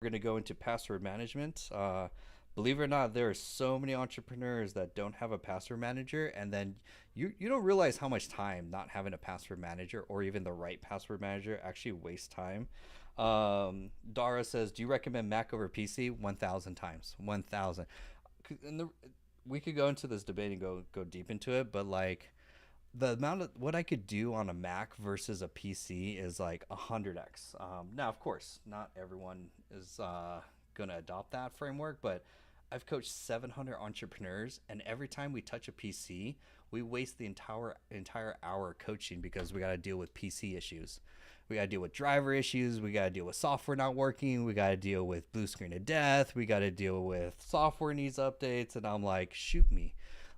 We're going to go into password management. Believe it or not, there are so many entrepreneurs that don't have a password manager, and then you don't realize how much time not having a password manager or even the right password manager actually wastes time. Dara says, "Do you recommend Mac over PC?" 1,000 times, 1,000. And we could go into this debate and go deep into it, but like the amount of what I could do on a Mac versus a PC is like 100x. Now, of course, not everyone is going to adopt that framework, but I've coached 700 entrepreneurs, and every time we touch a PC, we waste the entire hour coaching because we got to deal with PC issues. We got to deal with driver issues. We got to deal with software not working. We got to deal with blue screen of death. We got to deal with software needs updates. And I'm like, shoot me,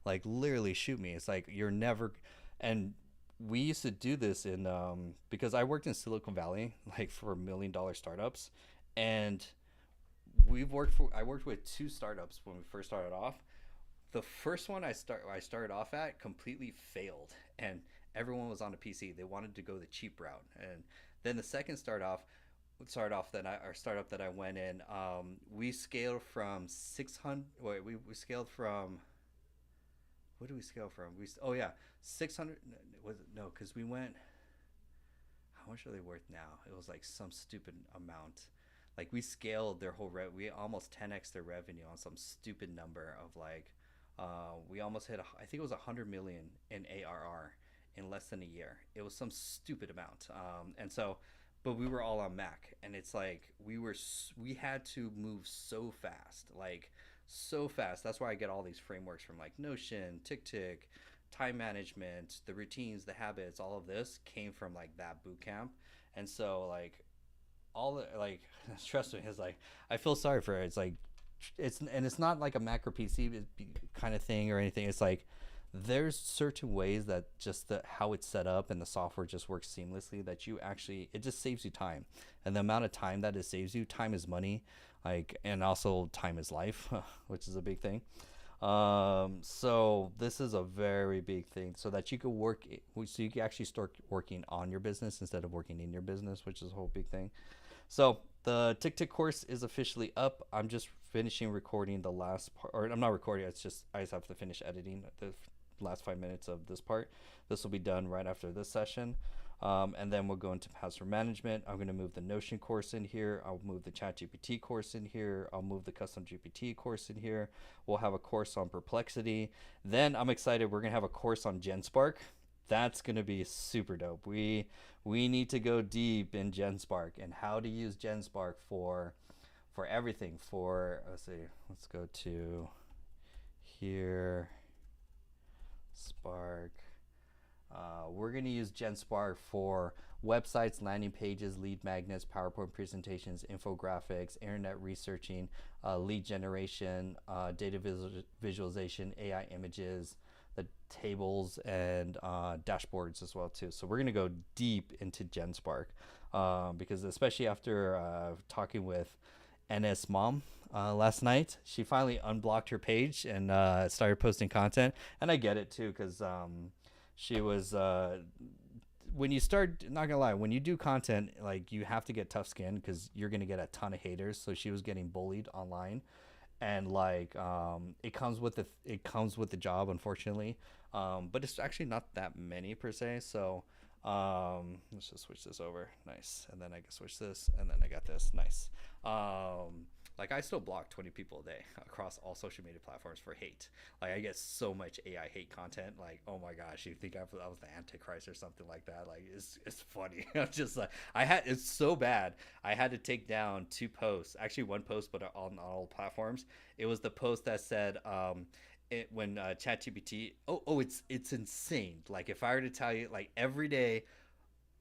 like literally shoot me. It's like you're never, and we used to do this in because I worked in Silicon Valley like for $1 million startups, and I worked with two startups when we first started off. The first one I started off at completely failed, and everyone was on a PC. They wanted to go the cheap route, and then the second startup that I went in, we scaled from 600. Wait, we scaled from, what do we scale from? 600. Was it, no? Because we went. How much are they worth now? It was like some stupid amount. Like we scaled their whole we almost 10x their revenue on some stupid number of like, we almost hit I think it was 100 million in ARR in less than a year. It was some stupid amount, and so, but we were all on Mac, and it's like we had to move so fast, like so fast. That's why I get all these frameworks from like Notion, TickTick, time management, the routines, the habits. All of this came from like that boot camp, and so like all the like trust me, it's like I feel sorry for it. It's like it's not like a Mac or PC kind of thing or anything. It's like there's certain ways that just how it's set up and the software just works seamlessly that you actually, it just saves you time, and the amount of time that it saves you, time is money, like, and also time is life, which is a big thing. So this is a very big thing, so that you could so you can actually start working on your business instead of working in your business, which is a whole big thing. So the TickTick course is officially up. I'm just finishing recording the last part, or I'm not recording. It's just I just have to finish editing the last 5 minutes of this part. This will be done right after this session. And then we'll go into password management. I'm going to move the Notion course in here. I'll move the ChatGPT course in here. I'll move the custom GPT course in here. We'll have a course on Perplexity. Then I'm excited. We're going to have a course on GenSpark. That's going to be super dope. We need to go deep in GenSpark and how to use GenSpark for everything. For, let's see, let's go to here, Spark. We're going to use GenSpark for websites, landing pages, lead magnets, PowerPoint presentations, infographics, internet researching, lead generation, data visualization, AI images, the tables, and dashboards as well too. So we're going to go deep into GenSpark, because especially after talking with NS Mom last night, she finally unblocked her page and started posting content. And I get it too, because she was when you start, not gonna lie, when you do content, like you have to get tough skin because you're gonna get a ton of haters. So she was getting bullied online, and like it comes with the job, unfortunately. But it's actually not that many per se. So let's just switch this over. Nice. And then I can switch this, and then I got this. Nice. Like I still block 20 people a day across all social media platforms for hate. Like I get so much AI hate content. Like, oh my gosh, you think I was the Antichrist or something like that? Like it's funny. I'm just like, it's so bad. I had to take down two posts. Actually, one post, but on all platforms. It was the post that said, when ChatGPT. It's insane. Like if I were to tell you, like every day,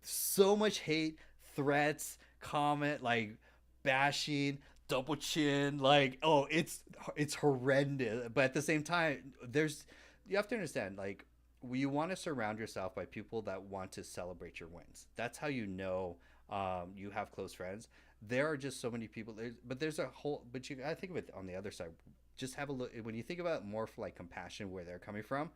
so much hate, threats, comment, like bashing, double chin, like it's horrendous. But at the same time, there's you have to understand, like you want to surround yourself by people that want to celebrate your wins. That's how you know you have close friends. There are just so many people. There's a whole. But you gotta think of it on the other side. Just have a look when you think about more for like compassion, where they're coming from.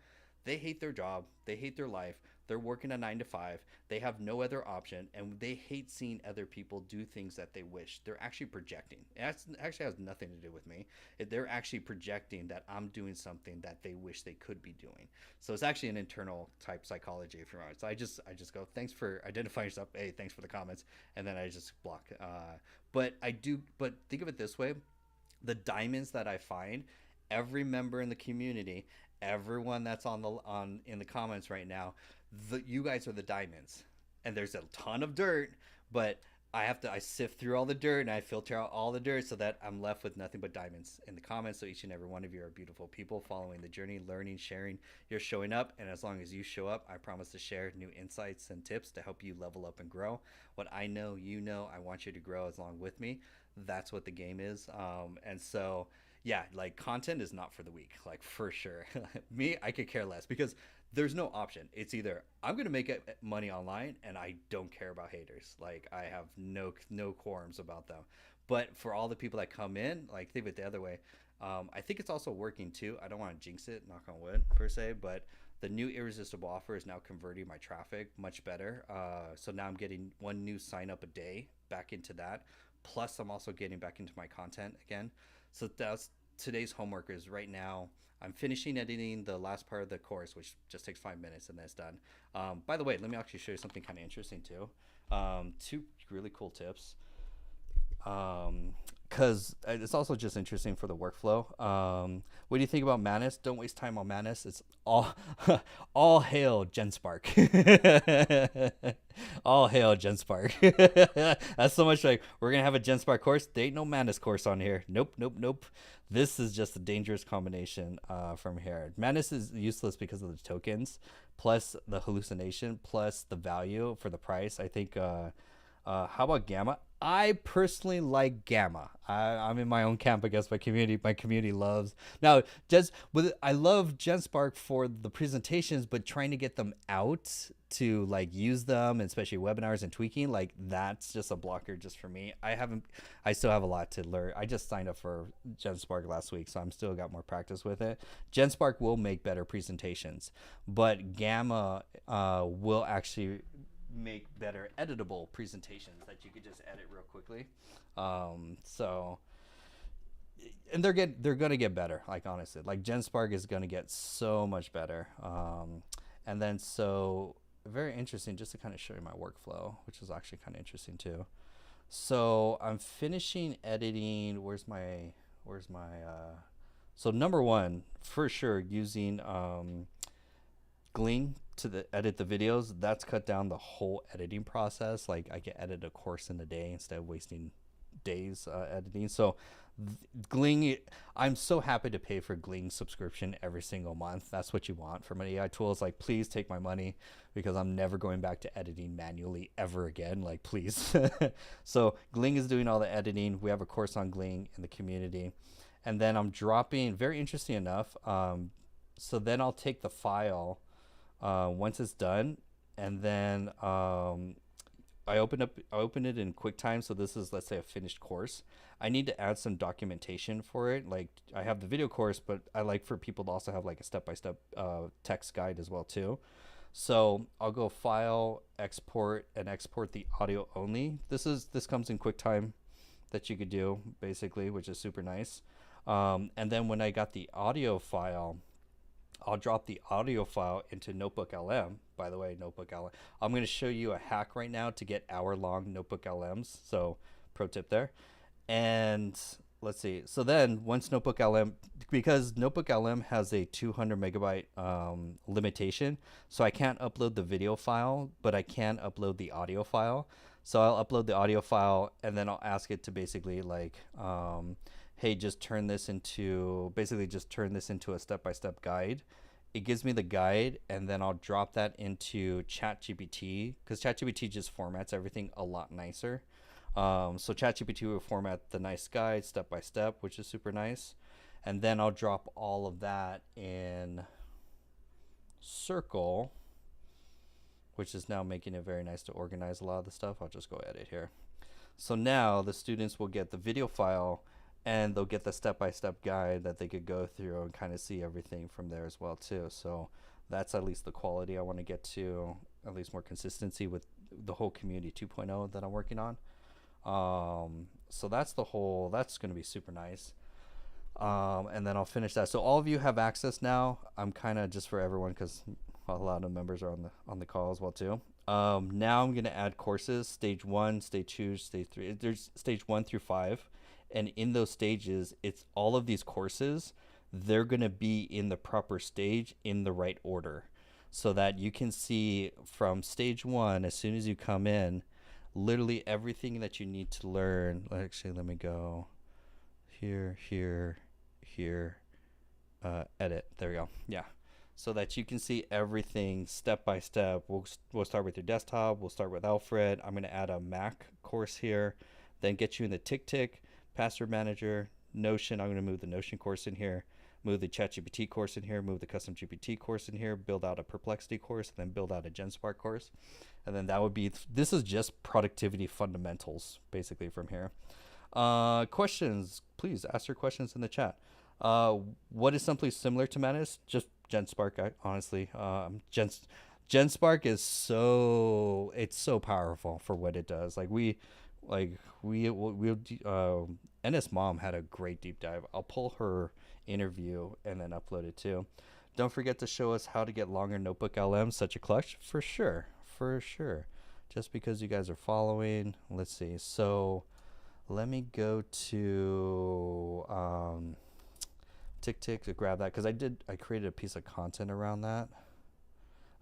They hate their job. They hate their life. They're working a 9 to 5. They have no other option, and they hate seeing other people do things that they wish. They're actually projecting. It actually has nothing to do with me. They're actually projecting that I'm doing something that they wish they could be doing. So it's actually an internal type psychology, if you're honest. So I just go, thanks for identifying yourself. Hey, thanks for the comments, and then I just block. But think of it this way: the diamonds that I find, every member in the community, everyone that's on in the comments right now, you guys are the diamonds. And there's a ton of dirt, but I sift through all the dirt and I filter out all the dirt so that I'm left with nothing but diamonds in the comments. So each and every one of you are beautiful people following the journey, learning, sharing. You're showing up, and as long as you show up, I promise to share new insights and tips to help you level up and grow. What I know, I want you to grow as long with me. That's what the game is. And so yeah, like content is not for the weak, like for sure. Me, I could care less because there's no option. It's either I'm gonna make money online and I don't care about haters. Like I have no quorums about them. But for all the people that come in, like think of it the other way. I think it's also working too. I don't want to jinx it, knock on wood per se, but the new irresistible offer is now converting my traffic much better. So now I'm getting one new sign up a day back into that. Plus, I'm also getting back into my content again. So that's today's homework is right now. I'm finishing editing the last part of the course, which just takes 5 minutes, and that's done. By the way, let me actually show you something kind of interesting too. Two really cool tips. Because it's also just interesting for the workflow. What do you think about Manus? Don't waste time on Manus. It's all all hail GenSpark. All hail GenSpark. That's so much like we're gonna have a GenSpark course. There ain't no Manus course on here. Nope. This is just a dangerous combination from here. Manus is useless because of the tokens, plus the hallucination, plus the value for the price. I think. How about Gamma? I personally like Gamma. I'm in my own camp, I guess. My community loves. Now, I love GenSpark for the presentations, but trying to get them out to like use them, especially webinars and tweaking, like that's just a blocker just for me. I still have a lot to learn. I just signed up for GenSpark last week, so I'm still got more practice with it. GenSpark will make better presentations, but Gamma will actually make better editable presentations that you could just edit real quickly. So and they're gonna get better, like honestly, like GenSpark is gonna get so much better. And then so very interesting, just to kind of show you my workflow, which is actually kind of interesting too. So I'm finishing editing. Where's my so number one, for sure, using Gling to edit the videos. That's cut down the whole editing process. Like I can edit a course in a day instead of wasting days editing. So Gling, I'm so happy to pay for Gling subscription every single month. That's what you want from an AI tool. It's like, please take my money, because I'm never going back to editing manually ever again. Like, please. So Gling is doing all the editing. We have a course on Gling in the community. And then I'm dropping, very interesting enough, so then I'll take the file once it's done, and then I open it in QuickTime. So this is, let's say, a finished course. I need to add some documentation for it. Like I have the video course, but I like for people to also have like a step-by-step text guide as well too. So I'll go File, Export, and export the audio only. This comes in QuickTime that you could do basically, which is super nice. And then when I got the audio file, I'll drop the audio file into Notebook LM. By the way, Notebook LM. I'm going to show you a hack right now to get hour-long Notebook LMs. So, pro tip there. And let's see. So then, once Notebook LM, because Notebook LM has a 200 megabyte limitation, so I can't upload the video file, but I can upload the audio file. So I'll upload the audio file, and then I'll ask it to basically like, hey, just turn this into a step-by-step guide. It gives me the guide, and then I'll drop that into ChatGPT, because ChatGPT just formats everything a lot nicer. So ChatGPT will format the nice guide step-by-step, which is super nice. And then I'll drop all of that in Circle, which is now making it very nice to organize a lot of the stuff. I'll just go edit here. So now the students will get the video file, and they'll get the step-by-step guide that they could go through and kind of see everything from there as well too. So That's at least the quality I want to get to, at least more consistency with the whole Community 2.0 that I'm working on. So that's going to be super nice. And then I'll finish that. So all of you have access now. I'm kind of just for everyone because a lot of members are on the call as well too. Now I'm gonna add courses: stage 1, stage 2, stage 3. There's stage 1 through 5, and in those stages, it's all of these courses. They're gonna be in the proper stage in the right order, so that you can see from stage 1 as soon as you come in, literally everything that you need to learn. Actually, let me go here, edit. There we go. Yeah. So that you can see everything step by step. We'll start with your desktop. We'll start with Alfred. I'm going to add a Mac course here, then get you in the TickTick, Password Manager, Notion. I'm going to move the Notion course in here, move the ChatGPT course in here, move the Custom GPT course in here, build out a Perplexity course, and then build out a GenSpark course. And then that would be, this is just productivity fundamentals basically from here. Questions, please ask your questions in the chat. What is something similar to Manus? Just GenSpark, honestly. GenSpark is it's so powerful for what it does. NS Mom had a great deep dive. I'll pull her interview and then upload it too. Don't forget to show us how to get longer notebook LMs, such a clutch. For sure. Just because you guys are following. Let's see. So let me go to TickTick to grab that, because I created a piece of content around that.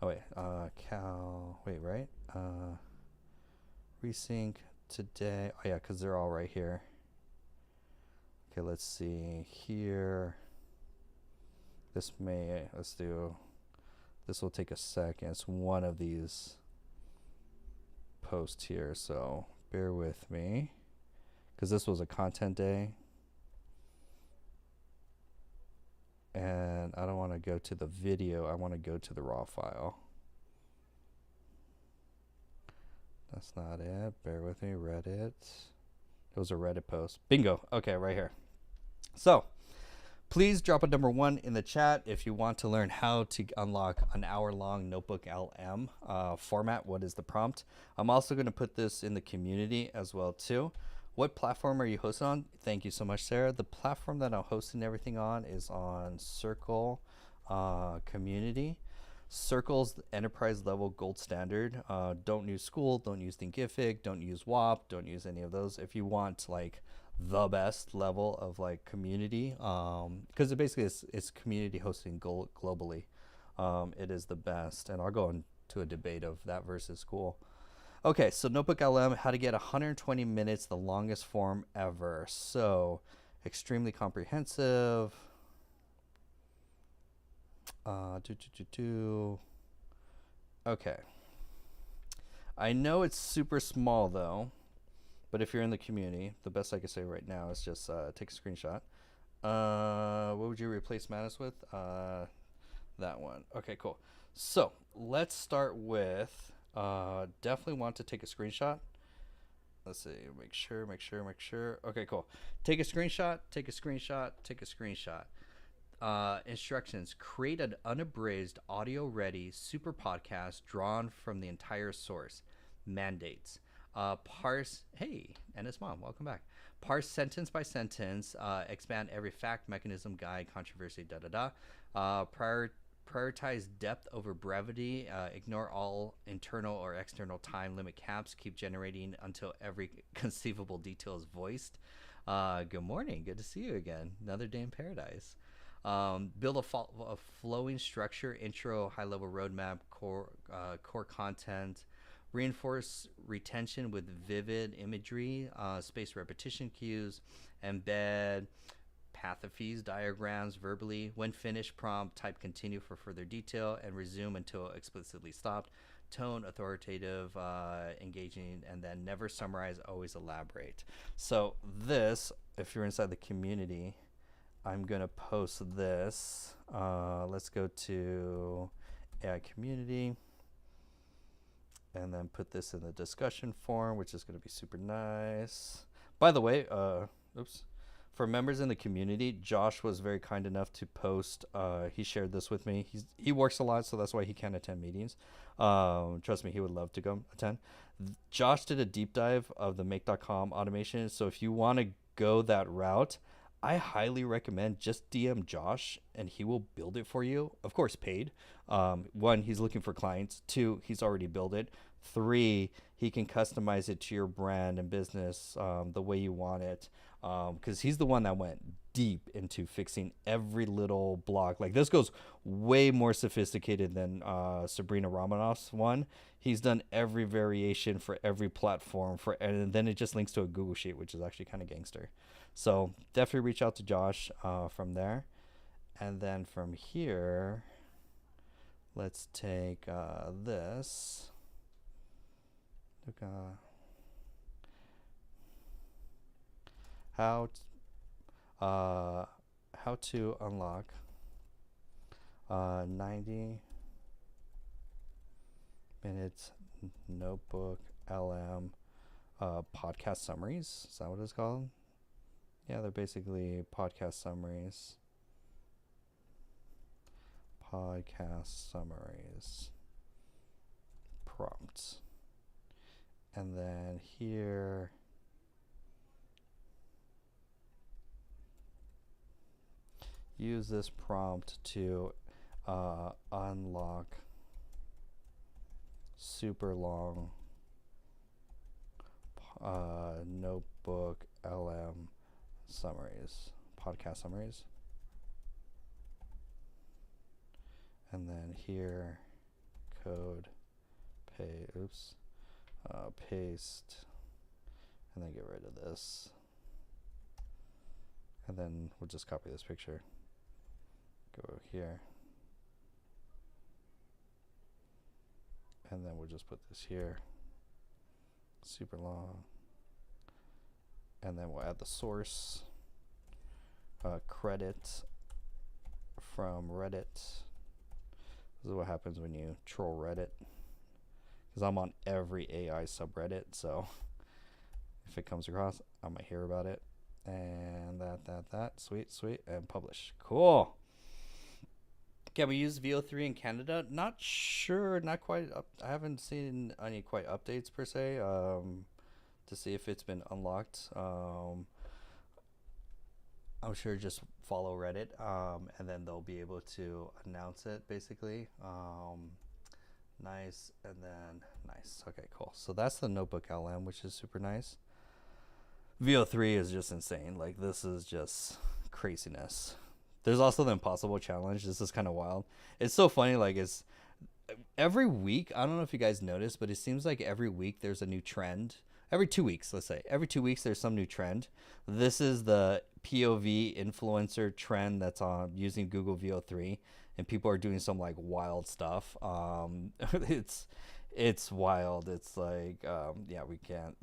Oh wait, right? Resync today. Oh yeah, because they're all right here. Okay, let's see here. This will take a second. It's one of these posts here, so bear with me, because this was a content day. And I don't want to go to the video. I want to go to the raw file. That's not it. Bear with me. Reddit. It was a Reddit post. Bingo. Okay, right here. So please drop a number 1 in the chat if you want to learn how to unlock an hour-long Notebook LM format. What is the prompt? I'm also going to put this in the community as well too. What platform are you hosting on? Thank you so much, Sarah. The platform that I'm hosting everything on is on Circle Community. Circle's enterprise level gold standard. Don't use School, don't use Thinkific, don't use WAP, don't use any of those. If you want like the best level of like community, because it basically it's community hosting globally. It is the best, and I'll go into a debate of that versus School. Okay, so Notebook LM, how to get 120 minutes, the longest form ever. So extremely comprehensive. Okay. I know it's super small though, but if you're in the community, the best I can say right now is just take a screenshot. What would you replace Manus with? That one. Okay, cool. So let's start with, definitely want to take a screenshot. Let's see, make sure. Okay, cool. Take a screenshot. Instructions: create an unabridged, audio-ready super podcast drawn from the entire source. Mandates: parse. Hey, NS Mom, welcome back. Parse sentence by sentence. Expand every fact, mechanism, guide, controversy. Prioritize depth over brevity. Ignore all internal or external time limit caps. Keep generating until every conceivable detail is voiced. Good morning. Good to see you again. Another day in paradise. Build a flowing structure, intro, high-level roadmap, core content. Reinforce retention with vivid imagery, space repetition cues. Embed pathophies, diagrams verbally. When finished, prompt, type continue for further detail, and resume until explicitly stopped. Tone, authoritative, engaging, and then never summarize, always elaborate. So this, if you're inside the community, I'm gonna post this. Let's go to AI community and then put this in the discussion forum, which is gonna be super nice. By the way, for members in the community, Josh was very kind enough to post. He shared this with me. He works a lot, so that's why he can't attend meetings. Trust me, he would love to go attend. Josh did a deep dive of the Make.com automation. So if you want to go that route, I highly recommend just DM Josh and he will build it for you. Of course, paid. One, he's looking for clients. Two, he's already built it. Three, he can customize it to your brand and business the way you want it. Because he's the one that went deep into fixing every little block. Like this goes way more sophisticated than Sabrina Romanoff's one. He's done every variation for every platform and then it just links to a Google Sheet, which is actually kind of gangster. So definitely reach out to Josh from there. And then from here, let's take this. Look, how to unlock 90 minutes notebook LM podcast summaries. Is that what it's called? Yeah, they're basically podcast summaries. Podcast summaries. Prompts. And then here, use this prompt to unlock super long notebook LM summaries, podcast summaries. And then here, code, paste, and then get rid of this. And then we'll just copy this picture. Go here. And then we'll just put this here. Super long. And then we'll add the source. Credit from Reddit. This is what happens when you troll Reddit. Because I'm on every AI subreddit, so if it comes across, I might hear about it. And that. Sweet. And publish. Cool. Can we use VO3 in Canada? Not sure. Not quite. I haven't seen any quite updates per se to see if it's been unlocked. I'm sure just follow Reddit and then they'll be able to announce it basically. Nice. And then nice. Okay, cool. So that's the Notebook LM, which is super nice. VO3 is just insane. Like this is just craziness. There's also the Impossible Challenge. This is kind of wild. It's so funny. Like it's every week. I don't know if you guys notice, but it seems like every week there's a new trend. Every 2 weeks, let's say. Every 2 weeks there's some new trend. This is the POV influencer trend that's on using Google VO3, and people are doing some like wild stuff. It's wild. It's like yeah, we can't.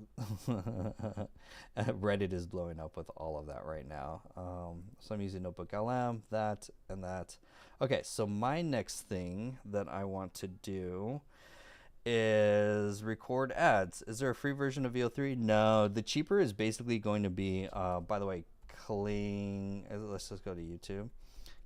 Reddit is blowing up with all of that right now. So I'm using Notebook LM, that and that. Okay, so my next thing that I want to do is record ads. Is there a free version of VO3? No, the cheaper is basically going to be by the way, Kling. Let's just go to YouTube.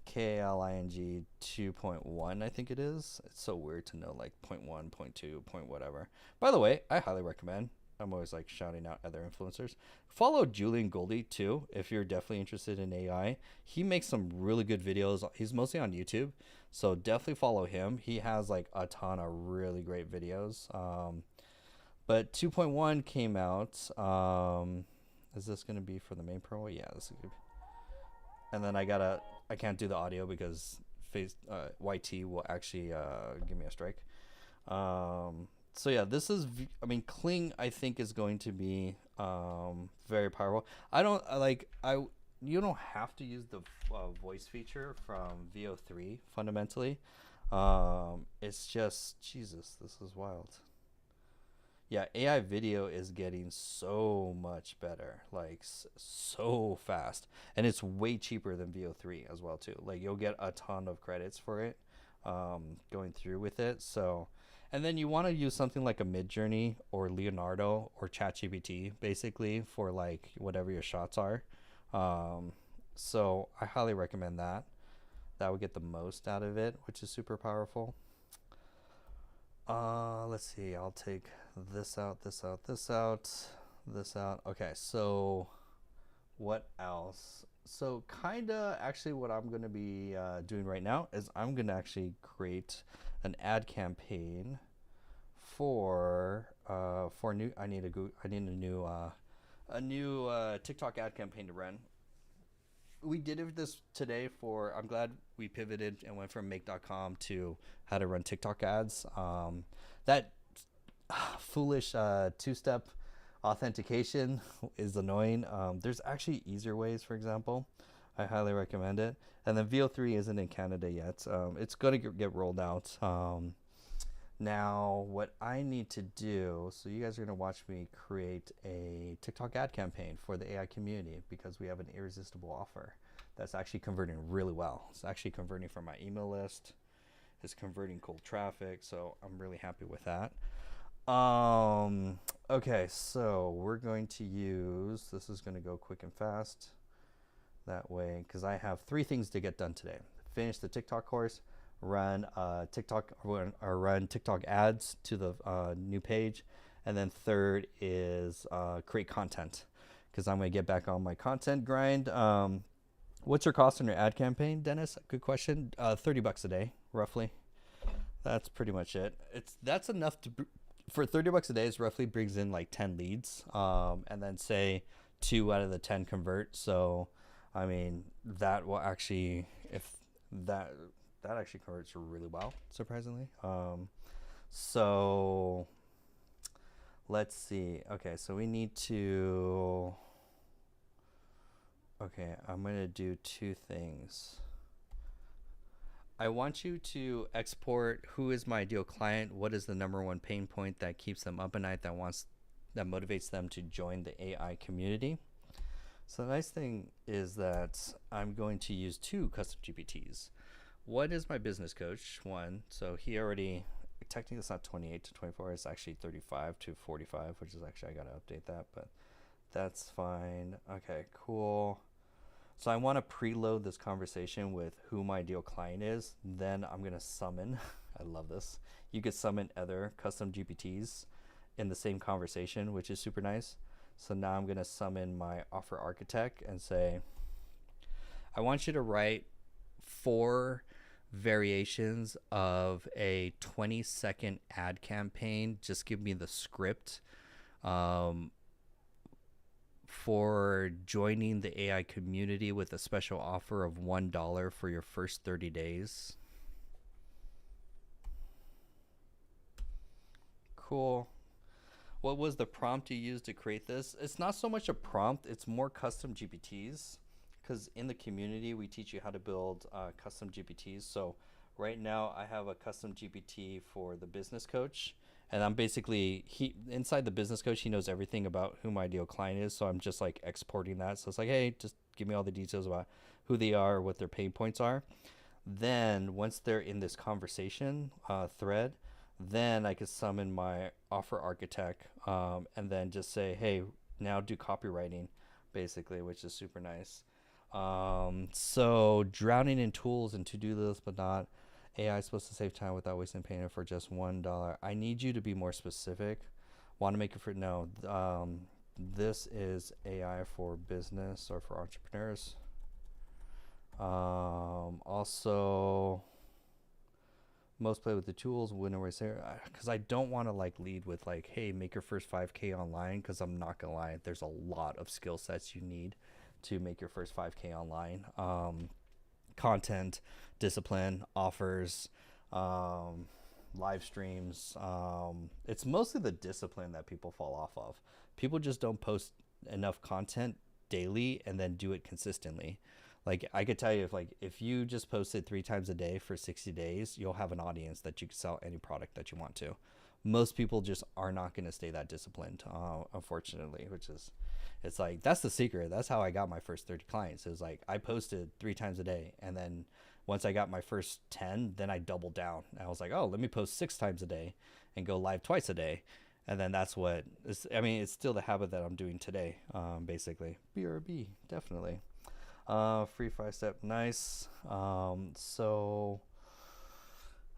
KLING 2.1, I think it is. It's so weird to know like 0.1, 0.2, point whatever. By the way, I highly recommend. I'm always like shouting out other influencers. Follow Julian Goldie too if you're definitely interested in AI. He makes some really good videos. He's mostly on YouTube, so definitely follow him. He has like a ton of really great videos. But 2.1 came out. Is this going to be for the main pro? Yeah, this is good. And then I can't do the audio because YT will actually give me a strike. So yeah, this is, Kling I think is going to be very powerful. You don't have to use the voice feature from VO3 fundamentally. It's just, Jesus, this is wild. Yeah, AI video is getting so much better, like so fast, and it's way cheaper than VO3 as well too. Like you'll get a ton of credits for it going through with it. So, and then you want to use something like a Midjourney or Leonardo or ChatGPT basically for like whatever your shots are. So I highly recommend that. That would get the most out of it, which is super powerful. Let's see. I'll take this out, this out, this out, this out. Okay, so what else? So kinda actually what I'm gonna be doing right now is I'm gonna actually create an ad campaign for new. I need a new TikTok ad campaign to run. We did this today for. I'm glad we pivoted and went from make.com to how to run TikTok ads. That foolish two-step authentication is annoying. There's actually easier ways. For example, I highly recommend it. And then VO3 isn't in Canada yet. It's going to get rolled out. Now, what I need to do, so you guys are going to watch me create a TikTok ad campaign for the AI community because we have an irresistible offer that's actually converting really well. It's actually converting from my email list. It's converting cold traffic, so I'm really happy with that. Okay, so we're going to use, this is going to go quick and fast that way because I have 3 things to get done today. Finish the TikTok course, run TikTok ads to the new page, and then third is create content because I'm going to get back on my content grind. What's your cost on your ad campaign, Dennis? Good question. $30 a day, roughly. That's pretty much it. That's enough for $30 a day. Is roughly brings in like 10 leads, and then say 2 out of the 10 convert. So, I mean, that will actually that actually converts really well, surprisingly. So let's see. Okay, so we need to. Okay, I'm gonna do 2 things. I want you to export who is my ideal client, what is the number one pain point that keeps them up at night, that motivates them to join the AI community. So the nice thing is that I'm going to use 2 custom GPTs. One is my business coach, one. So he already, technically it's not 28 to 24, it's actually 35 to 45, which is actually, I gotta update that, but that's fine. Okay, cool. So I want to preload this conversation with who my ideal client is. Then I'm going to summon, I love this. You could summon other custom GPTs in the same conversation, which is super nice. So now I'm going to summon my offer architect and say, I want you to write 4 variations of a 20-second ad campaign. Just give me the script. For joining the AI community with a special offer of $1 for your first 30 days. Cool. What was the prompt you used to create this? It's not so much a prompt, it's more custom GPTs, because in the community we teach you how to build custom GPTs. So right now I have a custom GPT for the business coach. And I'm basically, inside the business coach, he knows everything about who my ideal client is. So I'm just like exporting that. So it's like, hey, just give me all the details about who they are, what their pain points are. Then once they're in this conversation thread, then I could summon my offer architect and then just say, hey, now do copywriting, basically, which is super nice. So drowning in tools and to-do lists, but not. AI is supposed to save time without wasting payment for just $1. I need you to be more specific. Want to make it for no. This is AI for business or for entrepreneurs. Also, most play with the tools. When I say, because I don't want to like lead with like, hey, make your first 5K online. Because I'm not gonna lie, there's a lot of skill sets you need to make your first 5K online. Content, discipline, offers, live streams. It's mostly the discipline that people fall off of. People just don't post enough content daily and then do it consistently. Like I could tell you, if you just posted 3 times a day for 60 days, you'll have an audience that you can sell any product that you want to. Most people just are not going to stay that disciplined, unfortunately, it's like, that's the secret. That's how I got my first 30 clients. It was like, I posted 3 times a day. And then once I got my first 10, then I doubled down. I was like, oh, let me post 6 times a day and go live twice a day. And then that's what is, I mean, it's still the habit that I'm doing today, basically. BRB, definitely. Free 5 step, nice. So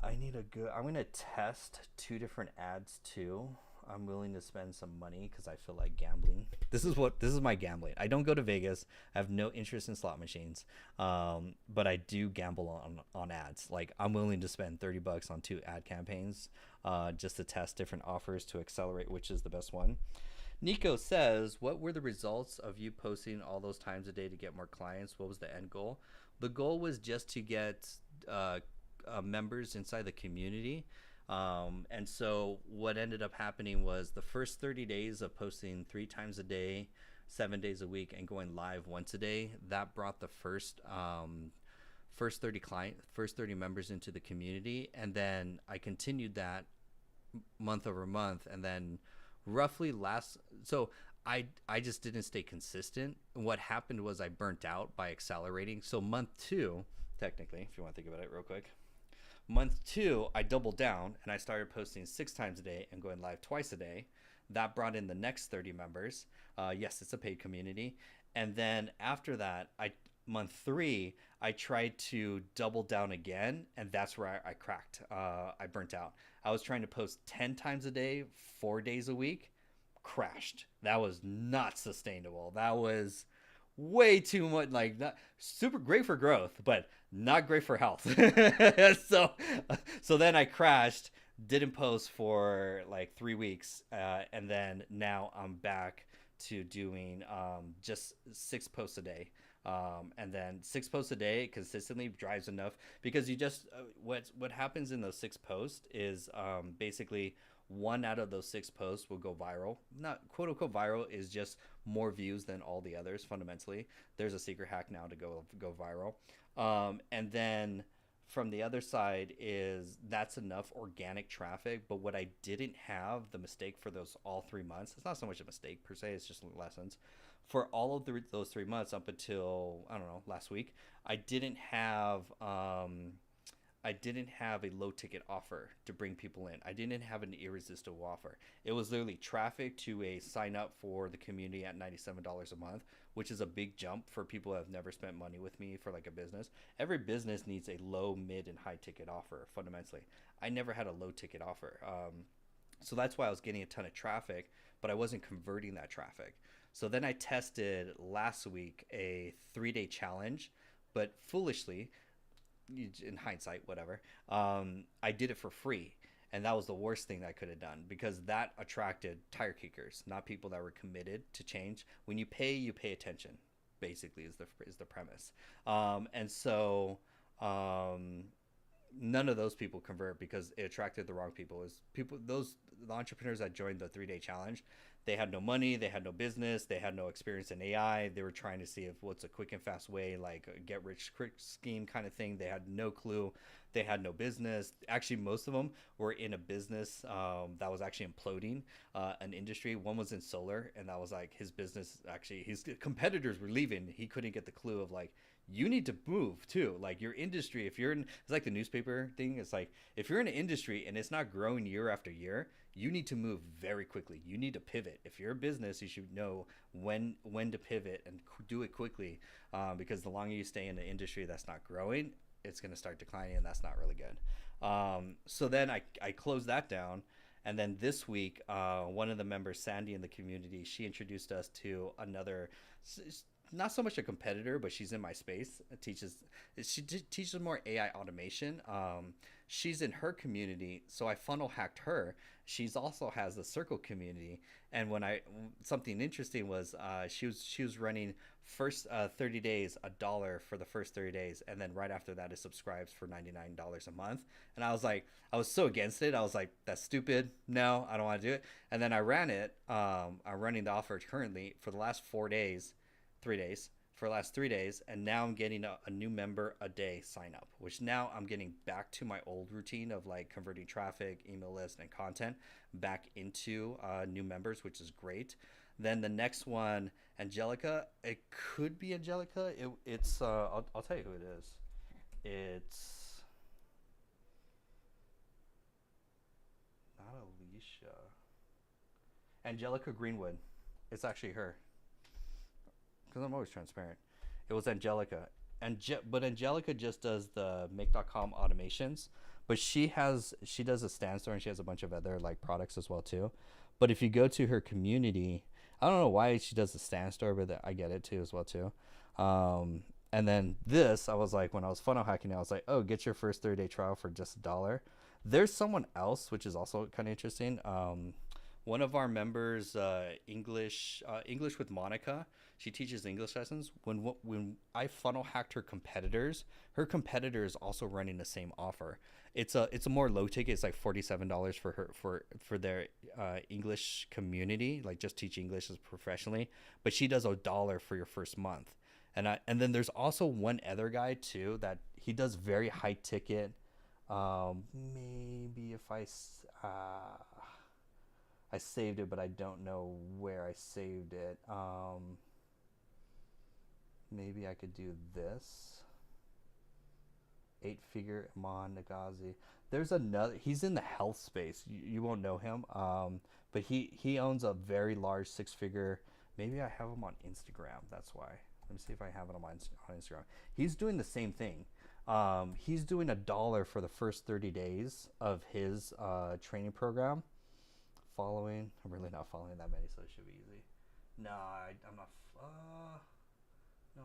I need a good. I'm gonna test two different ads too. I'm willing to spend some money because I feel like gambling. This is my gambling. I don't go to Vegas. I have no interest in slot machines, but I do gamble on ads. Like I'm willing to spend $30 on two ad campaigns, just to test different offers to accelerate which is the best one. Nico says, "What were the results of you posting all those times a day to get more clients? What was the end goal?" The goal was just to get uh, members inside the community. And so what ended up happening was the first 30 days of posting 3 times a day, 7 days a week, and going live once a day. That brought the first 30 members into the community, and then I continued that month over month, and then roughly last so I just didn't stay consistent. And what happened was I burnt out by accelerating. So month 2, technically, if you want to think about it real quick, month 2 I doubled down and I started posting 6 times a day and going live twice a day. That brought in the next 30 members. Yes, it's a paid community. And then after that, I month 3 I tried to double down again, and that's where I cracked. I burnt out. I was trying to post 10 times a day, 4 days a week, crashed. That was not sustainable. That was way too much, like not super great for growth, but not great for health. so so then I crashed, didn't post for like 3 weeks, and then now I'm back to doing just 6 posts a day. And then 6 posts a day consistently drives enough, because you just what happens in those 6 posts is basically one out of those 6 posts will go viral. Not quote unquote viral, is just more views than all the others. Fundamentally, there's a secret hack now to go viral. And then from the other side is that's enough organic traffic. But what I didn't have, the mistake for those all 3 months, it's not so much a mistake per se, it's just lessons. For all of those 3 months up until, I don't know, last week, I didn't have I didn't have a low ticket offer to bring people in. I didn't have an irresistible offer. It was literally traffic to a sign up for the community at $97 a month, which is a big jump for people who have never spent money with me for like a business. Every business needs a low, mid, and high ticket offer fundamentally. I never had a low ticket offer. So that's why I was getting a ton of traffic, but I wasn't converting that traffic. So then I tested last week a 3-day challenge, but foolishly, in hindsight, whatever, I did it for free. And that was the worst thing that I could have done, because that attracted tire kickers, not people that were committed to change. When you pay attention, basically, is the premise. And so none of those people convert because it attracted the wrong people. Is people those the entrepreneurs that joined the 3-day challenge, they had no money, they had no business, they had no experience in AI. They were trying to see if what's a quick and fast way, like a get rich quick scheme kind of thing. They had no clue. They had no business. Actually, most of them were in a business that was actually imploding, an industry. One was in solar, and that was like his business. Actually, his competitors were leaving. He couldn't get the clue of like, you need to move too. Like your industry, if you're in, it's like the newspaper thing. It's like if you're in an industry and it's not growing year after year, you need to move very quickly. You need to pivot. If you're a business, you should know when to pivot and do it quickly, because the longer you stay in an industry that's not growing, it's going to start declining, and that's not really good. So then I closed that down. And then this week, one of the members, Sandy, in the community, she introduced us to another, not so much a competitor, but she's in my space. Teaches more AI automation. She's in her community, so I funnel hacked her. She's also has the Circle community, and something interesting was she was running first 30 days $1 for the first 30 days, and then right after that it subscribes for $99 a month. And I was so against it. I was like, that's stupid. No, I don't want to do it. And then I ran it. I'm running the offer currently for the last 4 days, 3 days, for the last 3 days, and now I'm getting a new member a day sign up, which now I'm getting back to my old routine of like converting traffic, email list, and content back into new members, which is great. Then the next one, Angelica, it could be Angelica. It's I'll tell you who it is. It's not Alicia. Angelica Greenwood. It's actually her. Because I'm always transparent. It was Angelica. But Angelica just does the make.com automations. But she does a stand store and she has a bunch of other like products as well too. But if you go to her community, I don't know why she does the stand store, but I get it too as well too. And then this, I was like, when I was funnel hacking, I was like, oh, get your first 30-day trial for just $1. There's someone else, which is also kind of interesting. One of our members, English with Monica, she teaches English lessons. When I funnel hacked her competitor is also running the same offer. It's a more low ticket. It's like $47 for her for their English community, like just teach English as professionally. But she does $1 for your first month. And then there's also one other guy too that he does very high ticket. Maybe if I saved it, but I don't know where I saved it. Maybe I could do this. 8-figure Iman Nagazi. There's another. He's in the health space. You won't know him. But he owns a very large 6-figure. Maybe I have him on Instagram. That's why. Let me see if I have it on Instagram. He's doing the same thing. He's doing $1 for the first 30 days of his training program. I'm really not following that many, so it should be easy. No, I'm not. No,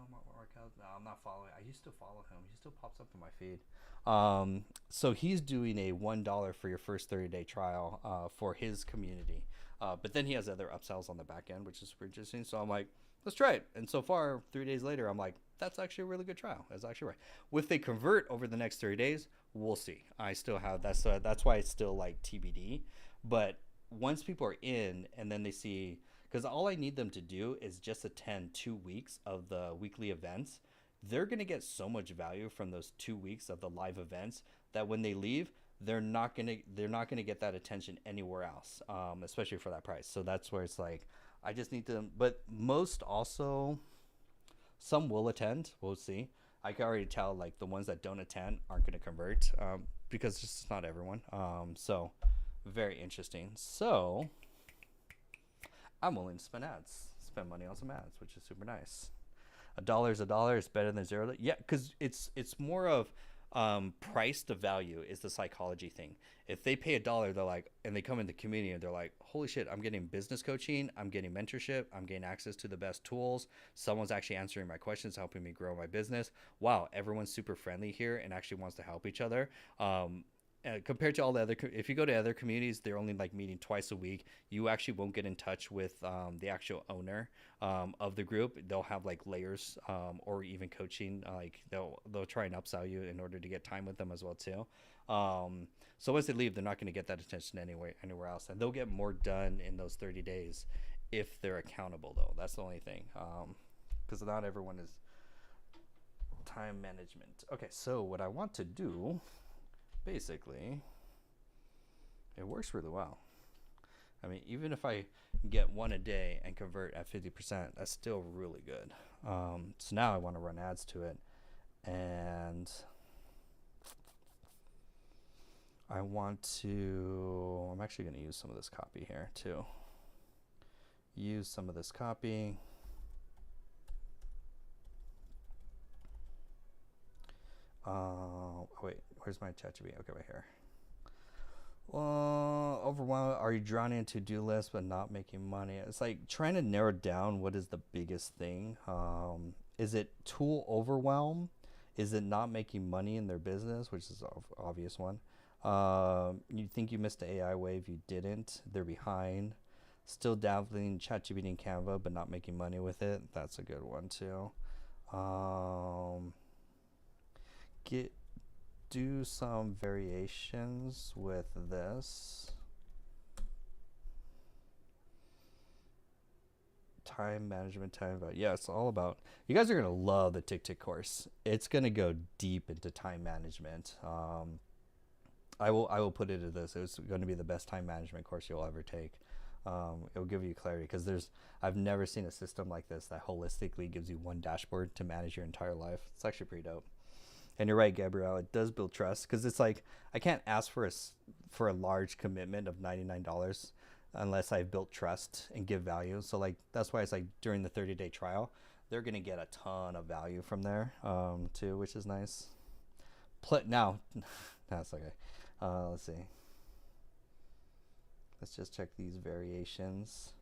I'm not following. I used to follow him. He still pops up in my feed. So he's doing a $1 for your first 30-day trial for his community. But then he has other upsells on the back end, which is super interesting. So I'm like, let's try it. And so far, 3 days later, I'm like, that's actually a really good trial. That's actually right. If they convert over the next 30 days, we'll see. I still have that's why it's still like TBD. But once people are in and then they see, because all I need them to do is just attend 2 weeks of the weekly events. They're going to get so much value from those 2 weeks of the live events that when they leave, they're not going to get that attention anywhere else, especially for that price. So that's where it's like, I just need to, but most also, some will attend. We'll see. I can already tell like the ones that don't attend aren't going to convert because it's just not everyone. So very interesting. So I'm willing to spend money on some ads, which is super nice. $1 is $1. It's better than $0. Yeah, because it's more of price to value is the psychology thing. If they pay $1, they're like, and they come in the community and they're like, holy shit, I'm getting business coaching, I'm getting mentorship, I'm getting access to the best tools. Someone's actually answering my questions, helping me grow my business. Wow, everyone's super friendly here and actually wants to help each other. Compared to all the other, if you go to other communities, they're only like meeting twice a week. You actually won't get in touch with the actual owner of the group. They'll have like layers or even coaching. Like they'll try and upsell you in order to get time with them as well too. So once they leave, they're not going to get that attention anywhere else, and they'll get more done in those 30 days if they're accountable. Though that's the only thing, because not everyone is time management. Okay, so what I want to do. Basically, it works really well. I mean, even if I get one a day and convert at 50%, that's still really good. So now I want to run ads to it. And I'm actually going to use some of this copy here too. Use some of this copy. Wait, where's my ChatGPT? Okay, right here. Overwhelmed. Are you drawn into to-do lists but not making money? It's like trying to narrow down what is the biggest thing. Is it tool overwhelm? Is it not making money in their business, which is an obvious one? You think you missed the AI wave? You didn't. They're behind. Still dabbling in ChatGPT and Canva but not making money with it. That's a good one too. Do some variations with this. Time management, yeah, it's all about, you guys are going to love the Tick course. It's going to go deep into time management. I will put it as this. It's going to be the best time management course you'll ever take. It'll give you clarity because I've never seen a system like this that holistically gives you one dashboard to manage your entire life. It's actually pretty dope. And you're right, Gabrielle, it does build trust because it's like I can't ask for a large commitment of $99 unless I've built trust and give value. So like that's why it's like during the 30-day trial, they're gonna get a ton of value from there too, which is nice. Now, that's okay. Let's see. Let's just check these variations.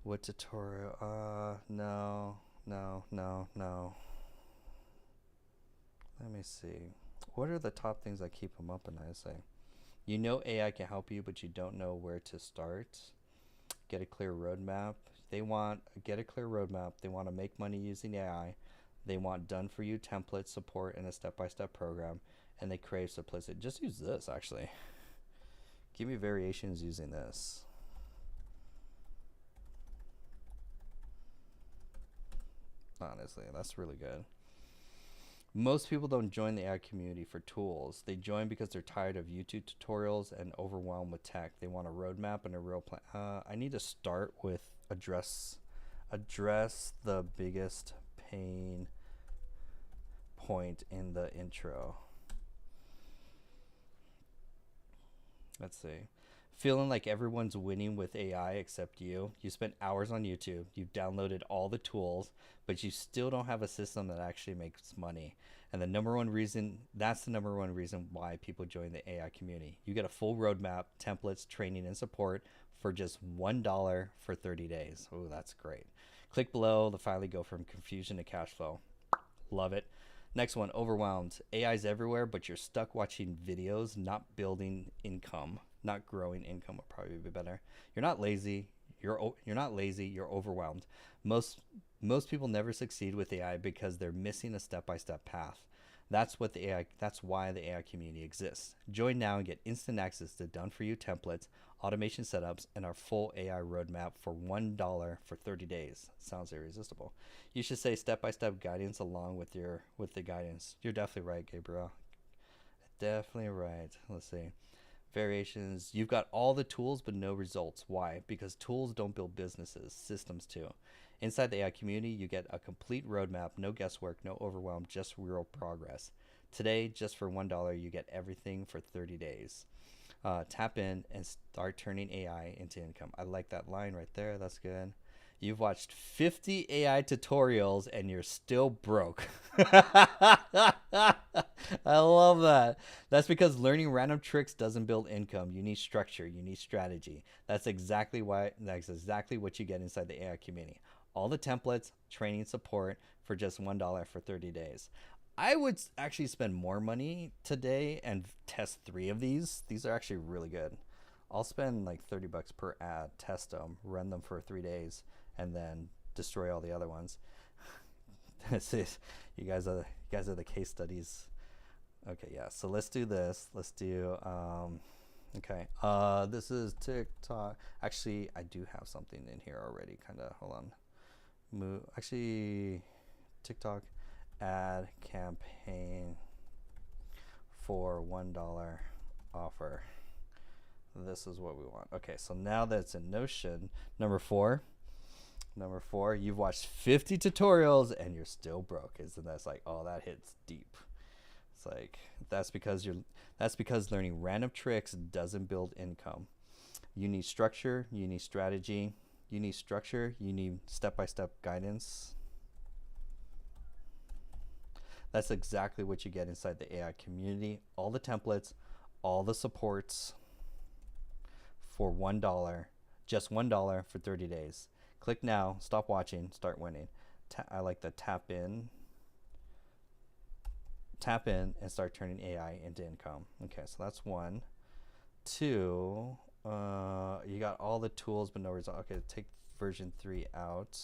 What tutorial? No. Let me see. What are the top things that keep them up? And I say, you know, AI can help you, but you don't know where to start. Get a clear roadmap. Get a clear roadmap. They want to make money using AI. They want done for you template support and a step-by-step program, and they crave simplicity. Just use this actually. Give me variations using this. Honestly, that's really good. Most people don't join the AI community for tools. They join because they're tired of YouTube tutorials and overwhelmed with tech. They want a roadmap and a real plan. I need to start with address the biggest pain point in the intro. Let's see. Feeling like everyone's winning with AI except you. You spent hours on YouTube. You've downloaded all the tools, but you still don't have a system that actually makes money. And that's the number one reason why people join the AI community. You get a full roadmap, templates, training, and support for just $1 for 30 days. Oh, that's great. Click below to finally go from confusion to cash flow. Love it. Next one, overwhelmed. AI's everywhere, but you're stuck watching videos, not building income. Not growing income would probably be better. You're not lazy. You're not lazy. You're overwhelmed. Most people never succeed with AI because they're missing a step-by-step path. That's why the AI community exists. Join now and get instant access to done-for-you templates, automation setups, and our full AI roadmap for $1 for 30 days. Sounds irresistible. You should say step-by-step guidance along with the guidance. You're definitely right, Gabriel. Definitely right. Let's see. Variations. You've got all the tools but no results. Why? Because tools don't build businesses, systems do. Inside the AI community, you get a complete roadmap, no guesswork, no overwhelm, just real progress. Today, just for $1, you get everything for 30 days. Tap in and start turning AI into income. I like that line right there. That's good. You've watched 50 AI tutorials and you're still broke. I love that. That's because learning random tricks doesn't build income. You need structure. You need strategy. That's exactly what you get inside the AI community. All the templates, training, support for just $1 for 30 days. I would actually spend more money today and test 3 of these. These are actually really good. I'll spend like $30 per ad, test them, run them for 3 days, and then destroy all the other ones. You guys are the case studies. Okay, yeah. So let's do this. Let's do okay. This is TikTok. Actually, I do have something in here already. Kind of. Hold on. Actually, TikTok ad campaign for $1 offer. This is what we want. Okay, so now that's in Notion. Number four, you've watched 50 tutorials and you're still broke. Isn't that like, oh, that hits deep. It's like that's because learning random tricks doesn't build income. You need structure, you need strategy, you need step-by-step guidance. That's exactly what you get inside the AI community. All the templates, all the supports for $1, just $1 for 30 days. Click now, stop watching, start winning. I like the tap in and start turning AI into income. Okay, so that's 1. 2, you got all the tools but no result. Okay, take version 3 out.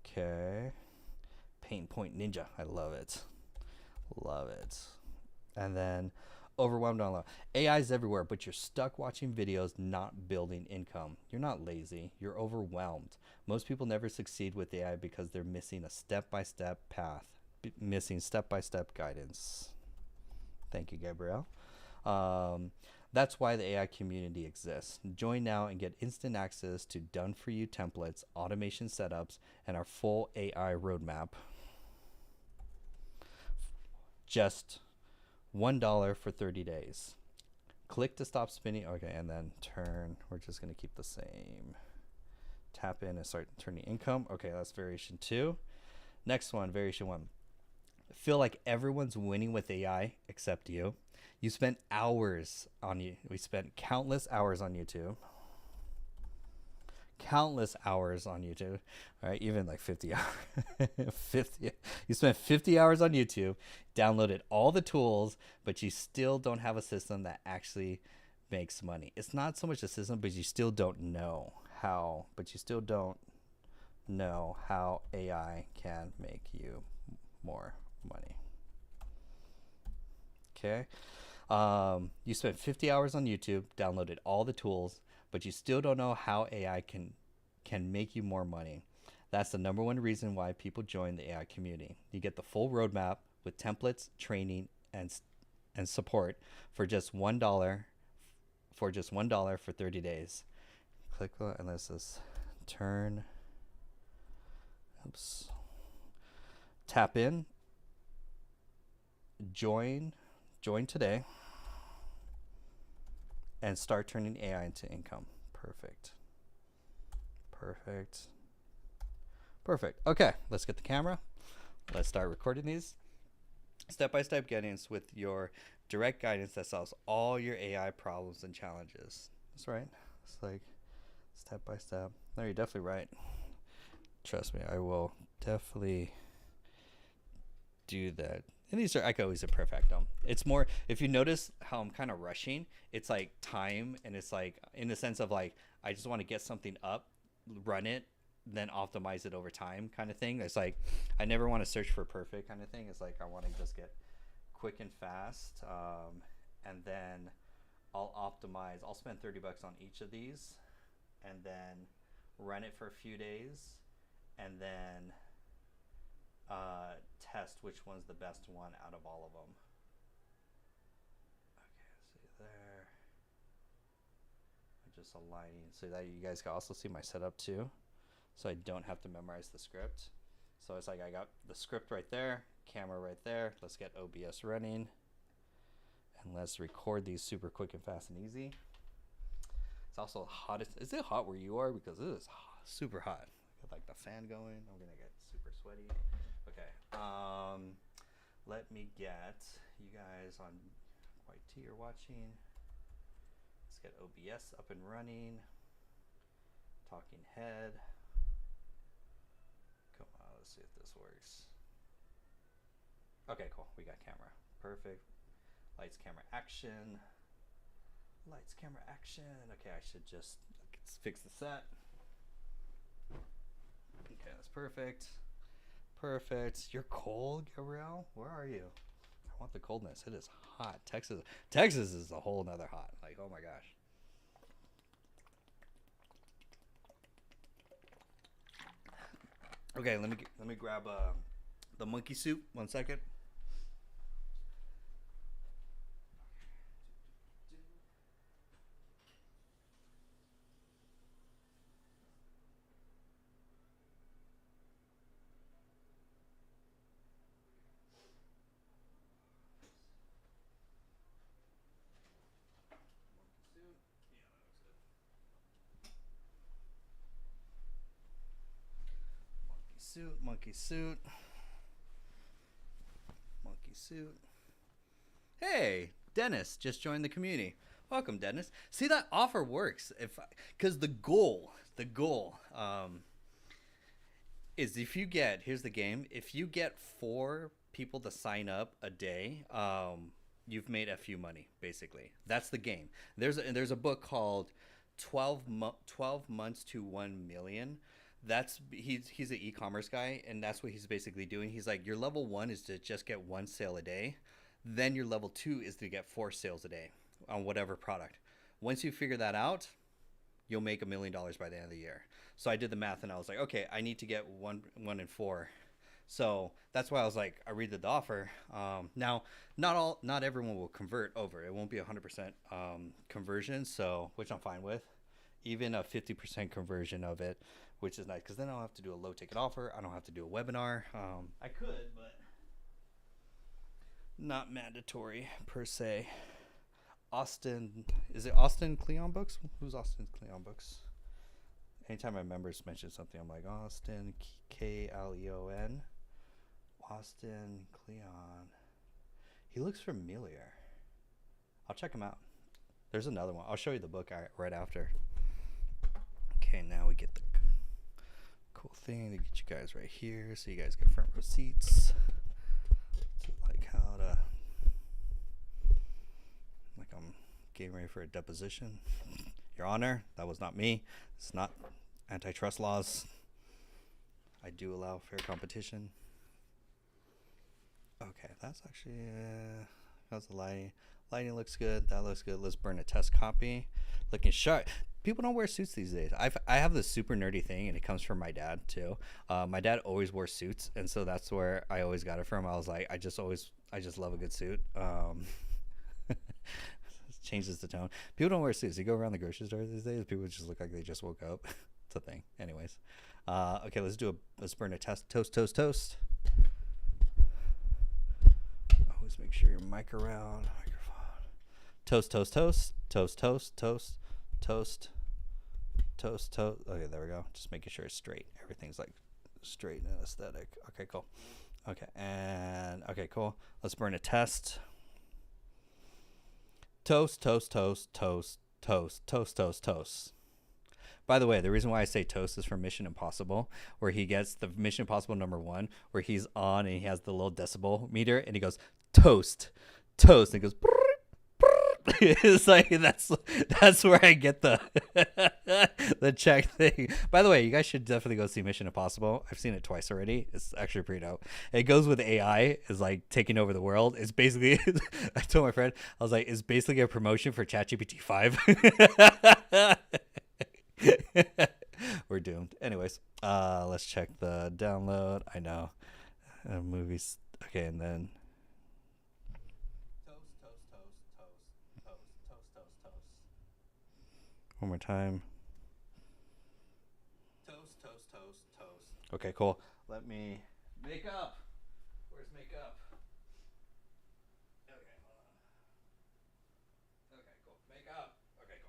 Okay. Pain Point Ninja. I love it. Love it. And then overwhelmed online. AI is everywhere, but you're stuck watching videos, not building income. You're not lazy. You're overwhelmed. Most people never succeed with AI because they're missing a step-by-step path, missing step-by-step guidance. Thank you, Gabrielle. That's why the AI community exists. Join now and get instant access to done-for-you templates, automation setups, and our full AI roadmap. Just $1 for 30 days. Click to stop spinning. Okay, and then turn. We're just going to keep the same. Tap in and start turning income. Okay, that's variation 2. Next one, variation 1. Feel like everyone's winning with AI except you. You spent hours on you. We spent countless hours on YouTube. Countless hours on YouTube. All right, even like 50 hours. 50. You spent 50 hours on YouTube, downloaded all the tools, but you still don't have a system that actually makes money. It's not so much a system, but you still don't know how. But you still don't know how AI can make you more money. Okay. You spent 50 hours on YouTube, downloaded all the tools, but you still don't know how AI can make you more money. That's the number one reason why people join the AI community. You get the full roadmap with templates, training, and support for just $1 for 30 days. Click and let's just turn. Oops. Tap in. Join today. And start turning AI into income. Perfect. Perfect. Perfect. Okay, let's get the camera. Let's start recording these. Step-by-step guidance with your direct guidance that solves all your AI problems and challenges. That's right. It's like step-by-step. No, you're definitely right. Trust me, I will definitely do that. And these are, I could always imperfect them. It's more, if you notice how I'm kind of rushing, it's like time, and it's like in the sense of like, I just want to get something up, run it, then optimize it over time kind of thing. It's like, I never want to search for perfect kind of thing. It's like, I want to just get quick and fast. And then I'll optimize, I'll spend $30 on each of these and then run it for a few days and then test which one's the best one out of all of them. Okay, see there. I'm just aligning so that you guys can also see my setup too, so I don't have to memorize the script. So it's like I got the script right there, camera right there. Let's get OBS running and let's record these super quick and fast and easy. It's also hot. Is it hot where you are? Because it is super hot. Got like the fan going. I'm gonna get super sweaty. Okay. Let me get you guys on White Tea you're watching. Let's get OBS up and running. Talking head. Come on, let's see if this works. Okay, cool. We got camera. Perfect. Lights, camera, action. Lights, camera, action. Okay, I should just fix the set. Okay, that's perfect. Perfect. You're cold, Gabrielle? Where are you? I want the coldness. It is hot. Texas is a whole nother hot. Like, oh my gosh. Okay, let me grab the monkey soup. 1 second. Monkey suit. Hey, Dennis just joined the community. Welcome, Dennis. See, that offer works because the goal is if you get, here's the game, if you get 4 people to sign up a day, you've made a few money, basically. That's the game. There's a book called 12 months to 1 million. That's he's an e-commerce guy, and that's what he's basically doing. He's like, your level 1 is to just get 1 sale a day, then your level 2 is to get 4 sales a day on whatever product. Once you figure that out, you'll make $1 million by the end of the year. So I did the math and I was like, okay, I need to get 1 and 4. So that's why I was like, I redid the offer. Now, not everyone will convert over. It won't be 100% conversion, so which I'm fine with. Even a 50% conversion of it, which is nice, because then I don't have to do a low ticket offer. I don't have to do a webinar. I could, but not mandatory per se. Austin. Is it Austin Kleon Books? Who's Austin Kleon Books? Anytime my members mention something, I'm like, Austin Kleon. Austin Kleon. He looks familiar. I'll check him out. There's another one. I'll show you the book right after. Okay, now we get the cool thing to get you guys right here, so you guys get front row seats. So like how to, like I'm getting ready for a deposition. Your Honor, that was not me. It's not antitrust laws. I do allow fair competition. Okay, that's actually, how's the lighting? Lighting looks good. That looks good. Let's burn a test copy. Looking sharp. People don't wear suits these days. I have this super nerdy thing, and it comes from my dad too. My dad always wore suits, and so that's where I always got it from. I was like, I just love a good suit. Changes the tone. People don't wear suits. You go around the grocery store these days, people just look like they just woke up. It's a thing. Anyways, okay, let's burn a test. Toast. Always make sure your mic around. Microphone. Toast. Okay, there we go. Just making sure it's straight. Everything's like straight and aesthetic. Okay, cool. Okay, and okay, cool. Let's burn a test. Toast. By the way, the reason why I say toast is from Mission Impossible, where he gets the Mission Impossible #1, where he's on and he has the little decibel meter and he goes toast, and he goes. It's like that's where I get the the check thing. By the way, you guys should definitely go see Mission Impossible. I've seen it twice already. It's actually pretty dope. It goes with AI is like taking over the world. It's basically I told my friend, I was like, it's basically a promotion for ChatGPT 5. We're doomed. Anyways, let's check the download. I know movies. Okay, and then one more time. Toast. Okay, cool. Let me makeup. Where's makeup? Okay, hold on. Okay, cool. Makeup. Okay,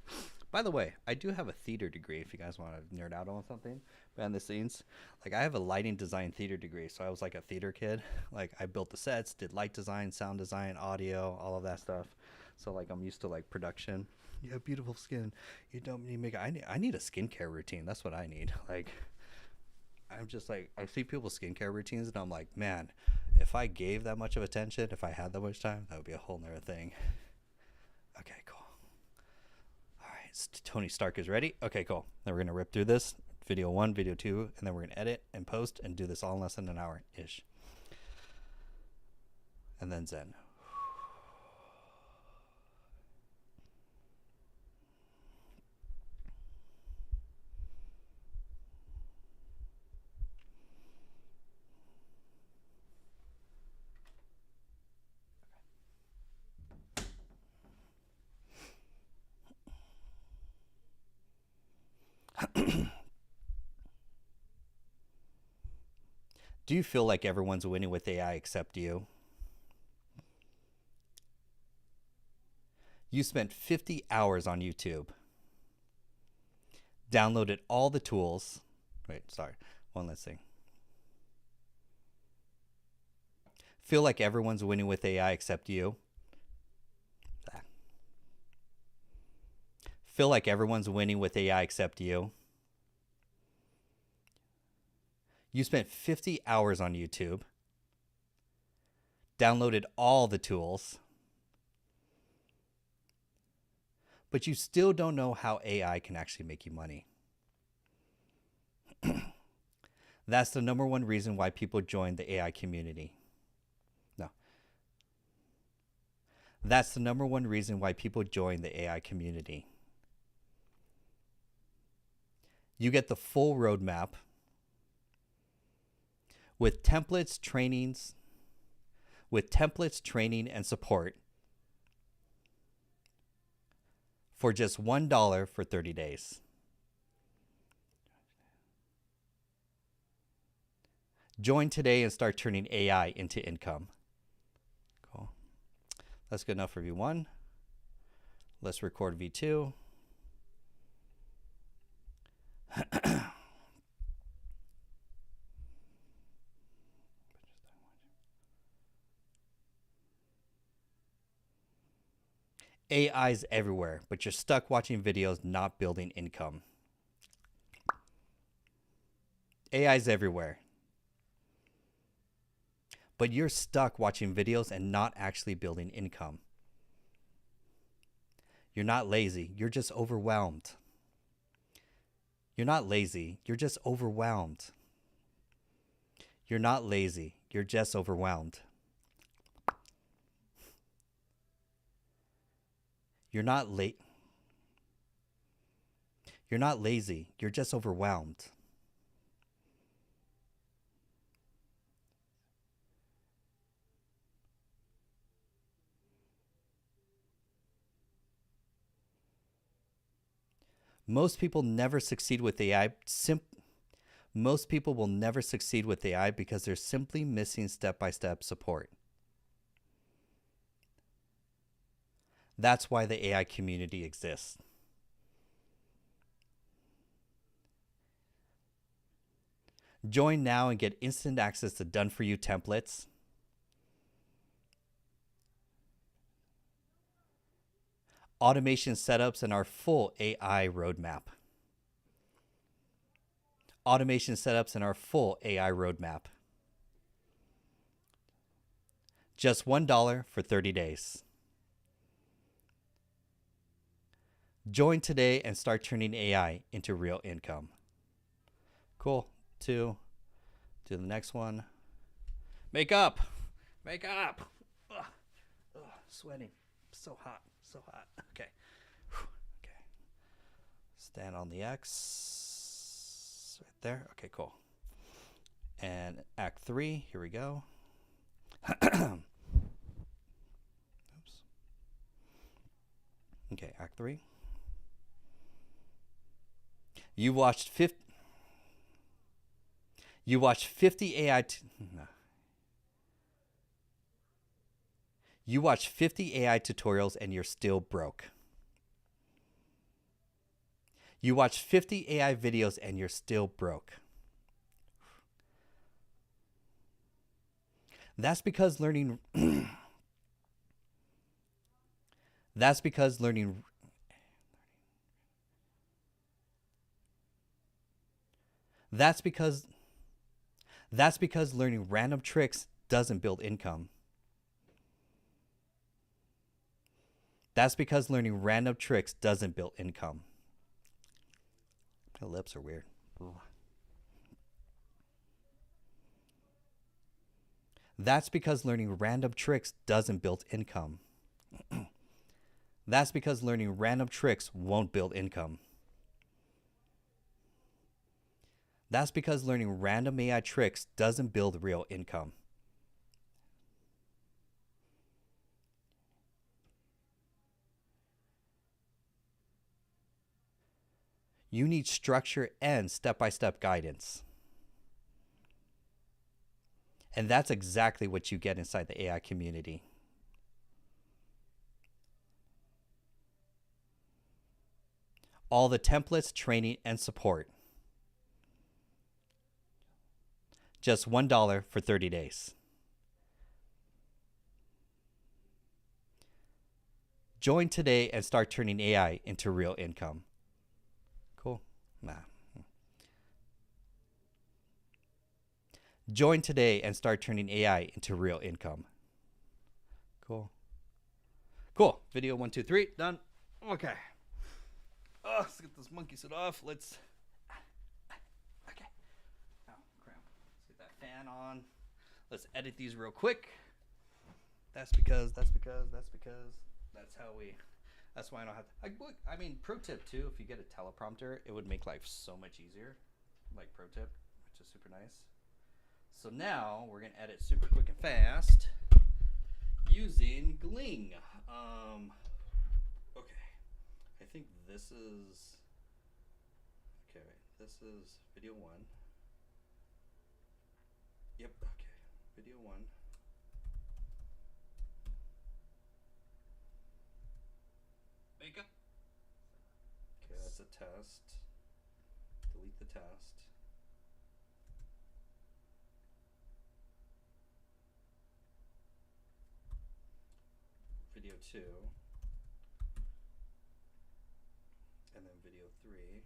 cool. By the way, I do have a theater degree if you guys want to nerd out on something behind the scenes. Like, I have a lighting design theater degree, so I was like a theater kid. Like, I built the sets, did light design, sound design, audio, all of that stuff. So like I'm used to like production. You have beautiful skin. You don't need makeup. I need a skincare routine. That's what I need. Like I'm just like I see people's skincare routines and I'm like, man, if I gave that much of attention, if I had that much time, that would be a whole nother thing. Okay, cool. All right, Tony Stark is ready. Okay, cool. Then we're gonna rip through this video 1, video 2, and then we're gonna edit and post and do this all in less than an hour ish. And then Zen. Do you feel like everyone's winning with AI except you? You spent 50 hours on YouTube, downloaded all the tools. Wait, sorry. One last thing. Feel like everyone's winning with AI except you? Feel like everyone's winning with AI except you? You spent 50 hours on YouTube, downloaded all the tools, but you still don't know how AI can actually make you money. That's the #1 reason why people join the AI community. No. That's the #1 reason why people join the AI community. You get the full roadmap with templates, training, and support for just $1 for 30 days. Join today and start turning AI into income. Cool. That's good enough for V1. Let's record V2. AI's everywhere, but you're stuck watching videos, not building income. AI's everywhere, but you're stuck watching videos and not actually building income. You're not lazy, you're just overwhelmed. You're not lazy, you're just overwhelmed. You're not lazy, you're just overwhelmed. You're not late. You're not lazy, you're just overwhelmed. Most people never succeed with AI. Most people will never succeed with AI because they're simply missing step-by-step support. That's why the AI community exists. Join now and get instant access to done-for-you templates, automation setups, and our full AI roadmap. Automation setups and our full AI roadmap. Just $1 for 30 days. Join today and start turning AI into real income. Cool. 2. Do the next one. Make up. Make up. Ugh. Ugh. Sweating. So hot. So hot. Okay. Okay. Stand on the X. Right there. Okay, cool. And Act 3. Here we go. Oops. Okay, Act 3. You watched 50 AI You watched 50 AI tutorials and you're still broke. You watched 50 AI videos and you're still broke. That's because learning That's because learning random tricks doesn't build income. That's because learning random tricks doesn't build income. My lips are weird. That's because learning random tricks doesn't build income. That's because learning random tricks won't build income. That's because learning random AI tricks doesn't build real income. You need structure and step-by-step guidance. And that's exactly what you get inside the AI community. All the templates, training, and support. Just $1 for 30 days. Join today and start turning AI into real income. Cool. Nah. Join today and start turning AI into real income. Cool. Cool. Video 1, 2, 3. Done. Okay. Oh, let's get this monkey suit off. Let's. Okay. Oh, crap. Let's get that fan on. Let's edit these real quick. That's how we. That's why I don't have to. I mean, pro tip too. If you get a teleprompter, it would make life so much easier. Like pro tip, which is super nice. So now we're gonna edit super quick and fast using Gling. Okay, I think this is. Okay, this is video 1. Yep. Okay, video 1. Okay, that's a test. Delete the test. Video 2. And then video 3.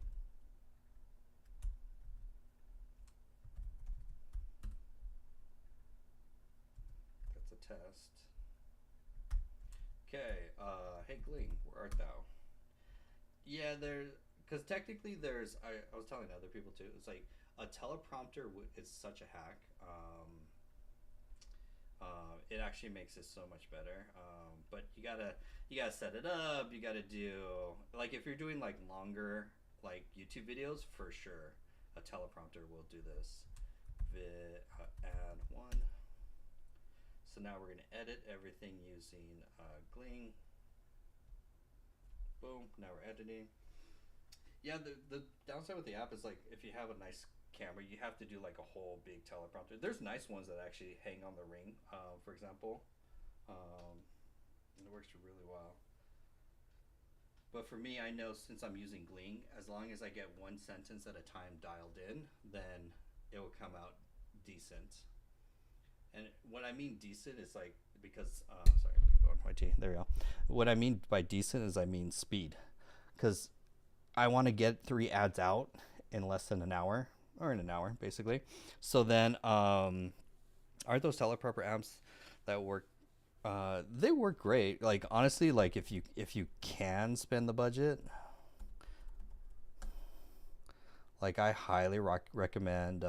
That's a test. Okay, hey Gling, where art thou? Yeah, because technically I was telling other people too, it's like a teleprompter is such a hack. It actually makes it so much better. But you gotta set it up. You gotta do, like, if you're doing like longer like YouTube videos, for sure, a teleprompter will do this. Add one. So now we're gonna edit everything using Gling. Boom. Now we're editing. Yeah, the downside with the app is, like, if you have a nice camera, you have to do like a whole big teleprompter. There's nice ones that actually hang on the ring, for example, and it works really well. But for me, I know since I'm using Gling, as long as I get one sentence at a time dialed in, then it will come out decent. And what I mean decent is like, because sorry, go on my T. There we go. What I mean by decent is I mean speed, because I want to get 3 ads out in less than an hour, or in an hour, basically. So then, are those teleprompter apps that work? They work great. Like, honestly, like, if you can spend the budget, like, I highly recommend.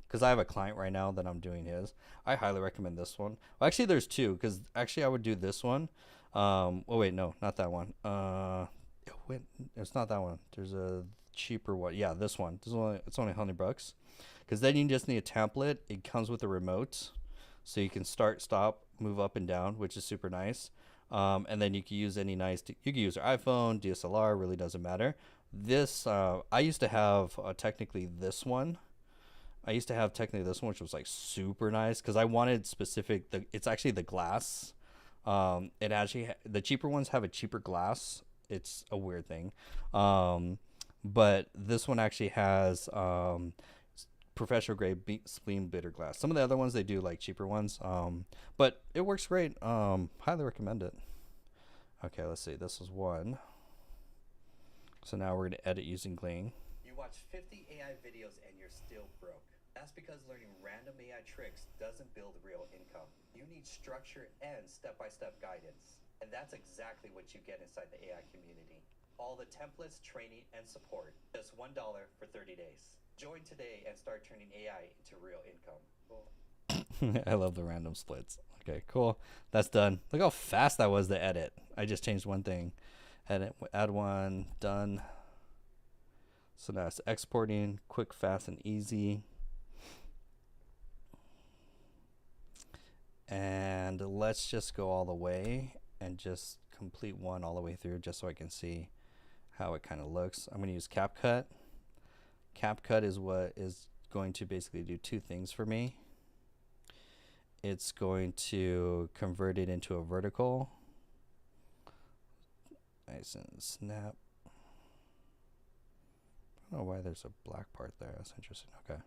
Because I have a client right now that I'm doing his. I highly recommend this one. Well, actually, there's 2. Because actually, I would do this one. Oh wait, no, not that one. Wait, it's not that one. There's a cheaper one. Yeah, this one. It's only $100. Because then you just need a template. It comes with a remote, so you can start, stop, move up and down, which is super nice. And then you can use you can use your iPhone, DSLR. Really doesn't matter. This I used to have technically this one. Which was like super nice because I wanted specific. It's actually the glass. It actually the cheaper ones have a cheaper glass. It's a weird thing, but this one actually has professional grade spleen bitter glass. Some of the other ones they do like cheaper ones, but it works great. Highly recommend it. Okay, let's see. This is one. So now we're gonna edit using Gling. You watch 50 AI videos and you're still broke. That's because learning random AI tricks doesn't build real income. You need structure and step-by-step guidance. And that's exactly what you get inside the AI community. All the templates, training, and support. Just $1 for 30 days. Join today and start turning AI into real income. Cool. I love the random splits. Okay, cool. That's done. Look how fast that was to edit. I just changed one thing. Edit, add one, done. So now it's exporting, quick, fast, and easy. And let's just go all the way and just complete one all the way through just so I can see how it kind of looks. I'm going to use CapCut. CapCut is what is going to basically do 2 things for me. It's going to convert it into a vertical. Nice and snap. I don't know why there's a black part there. That's interesting. Okay.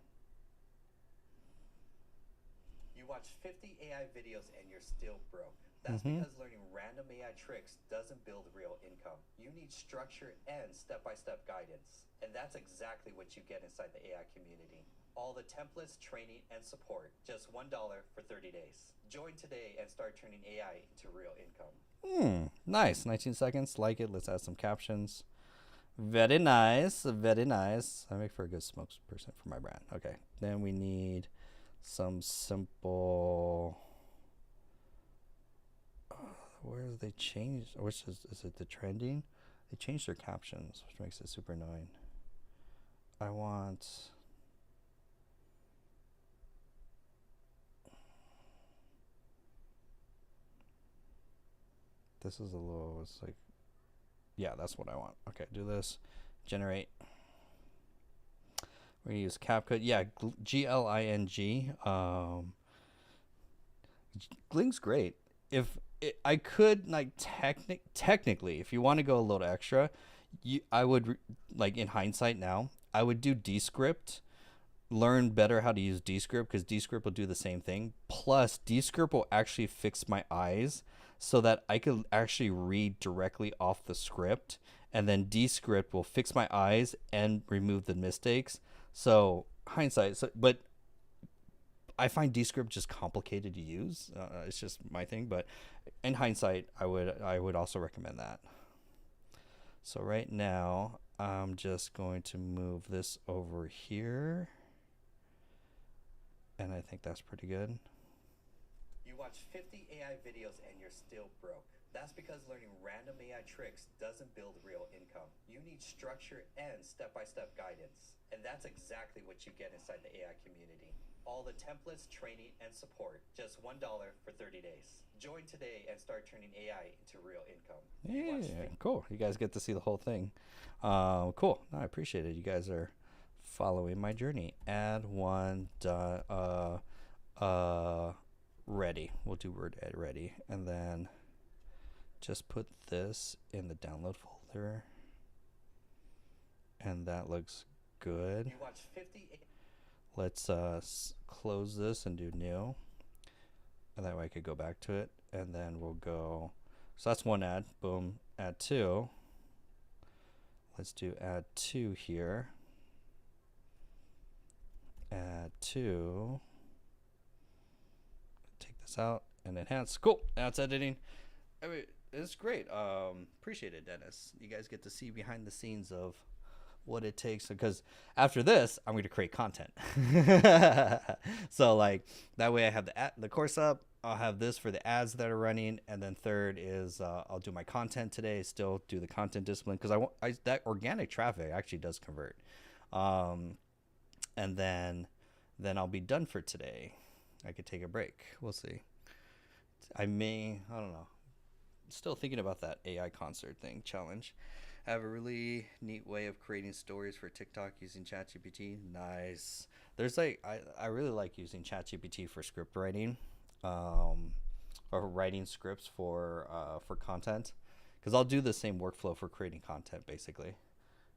Watch 50 AI videos and you're still broke. That's because learning random AI tricks doesn't build real income. You need structure and step-by-step guidance. And that's exactly what you get inside the AI community. All the templates, training, and support. Just $1 for 30 days. Join today and start turning AI into real income. Nice. 19 seconds. Like it. Let's add some captions. Very nice. Very nice. I make for a good spokesperson for my brand. Okay. Then we need some simple. Where did they change? Which is it the trending? They changed their captions, which makes it super annoying. I want. This is a little. It's like. Yeah, that's what I want. Okay, do this. Generate. We're gonna use CapCut. Yeah, Gling. Gling's great. If I could like technically, if you want to go a little extra, I would like in hindsight now, I would do Descript, learn better how to use Descript because Descript will do the same thing. Plus, Descript will actually fix my eyes so that I could actually read directly off the script, and then Descript will fix my eyes and remove the mistakes. So hindsight, but I find Descript just complicated to use. It's just my thing, but in hindsight, I would also recommend that. So right now, I'm just going to move this over here, and I think that's pretty good. You watch 50 AI videos and you're still broke. That's because learning random AI tricks doesn't build real income. You need structure and step-by-step guidance. And that's exactly what you get inside the AI community. All the templates, training, and support. Just $1 for 30 days. Join today and start turning AI into real income. Yeah, cool. You guys get to see the whole thing. Cool. No, I appreciate it. You guys are following my journey. Add one. Ready. We'll do word add ready, and then just put this in the download folder, and that looks good. You watch 50. Let's close this and do new, and that way I could go back to it, and then we'll go. So that's one ad. Boom. Add two. Let's do add two here. Add two. Take this out and enhance. Cool. Now it's editing. I mean, it's great. Appreciate it, Dennis. You guys get to see behind the scenes of what it takes, because after this I'm going to create content. So like that way I have the course up, I'll have this for the ads that are running, and then third is I'll do my content today, still do the content discipline, because that organic traffic actually does convert, and then I'll be done for today. I could take a break. We'll see. I don't know. Still thinking about that AI concert thing challenge. I have a really neat way of creating stories for TikTok using ChatGPT. Nice. There's like I really like using ChatGPT for script writing, or writing scripts for content, because I'll do the same workflow for creating content. Basically,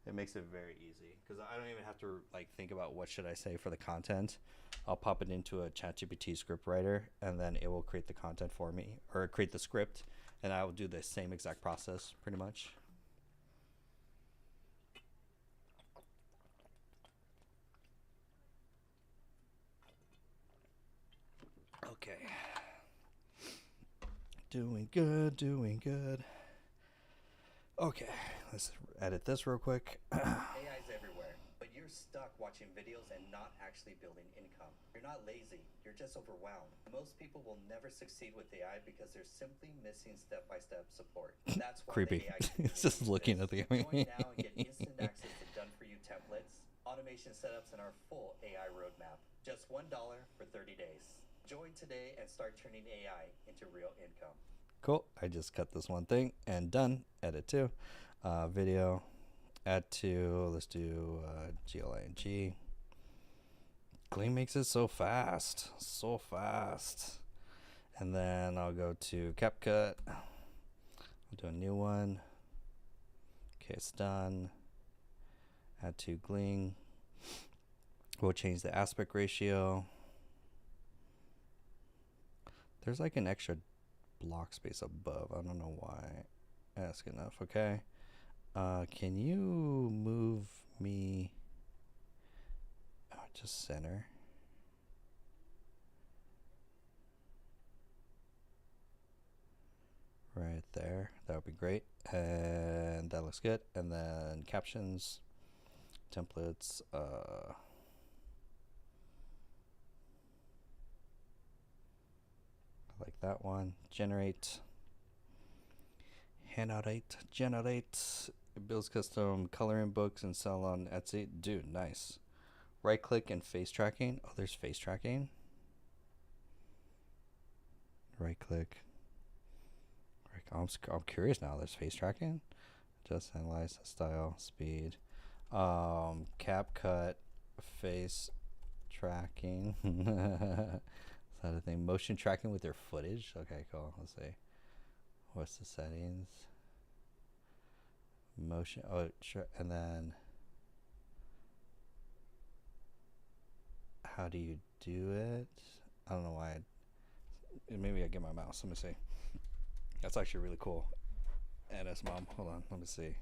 it makes it very easy because I don't even have to like think about what should I say for the content. I'll pop it into a ChatGPT script writer, and then it will create the content for me, or create the script, and I will do the same exact process pretty much. Okay. Doing good, doing good. Okay, let's edit this real quick. AI's everywhere, but you're stuck watching videos and not actually building income. You're not lazy, you're just overwhelmed. Most people will never succeed with AI because they're simply missing step-by-step support. That's why creepy. It's just looking at the Join now and get instant access to done-for-you templates, automation setups, and our full AI roadmap. Just $1 for 30 days. Join today and start turning AI into real income. Cool. I just cut this one thing and done. Edit to video. Add to. Let's do GLING. Gleam makes it so fast. So fast. And then I'll go to CapCut. I'll do a new one. Okay, it's done. Add to Gleam. We'll change the aspect ratio. There's like an extra block space above. I don't know why. That's good enough. Okay. Can you move me just center? Right there. That would be great. And that looks good. And then captions, templates, like that one. Generate. Handout 8. Generate. It builds custom coloring books and sell on Etsy. Dude, nice. Right click and face tracking. Oh, there's face tracking. Right click. I'm curious now. There's face tracking. Just analyze the style, speed. CapCut, face tracking. Is that a thing? Motion tracking with your footage. Okay, cool. Let's see. What's the settings? Motion. Oh, sure. And then how do you do it? I don't know why. Maybe I get my mouse. Let me see. That's actually really cool. NS Mom. Hold on. Let me see.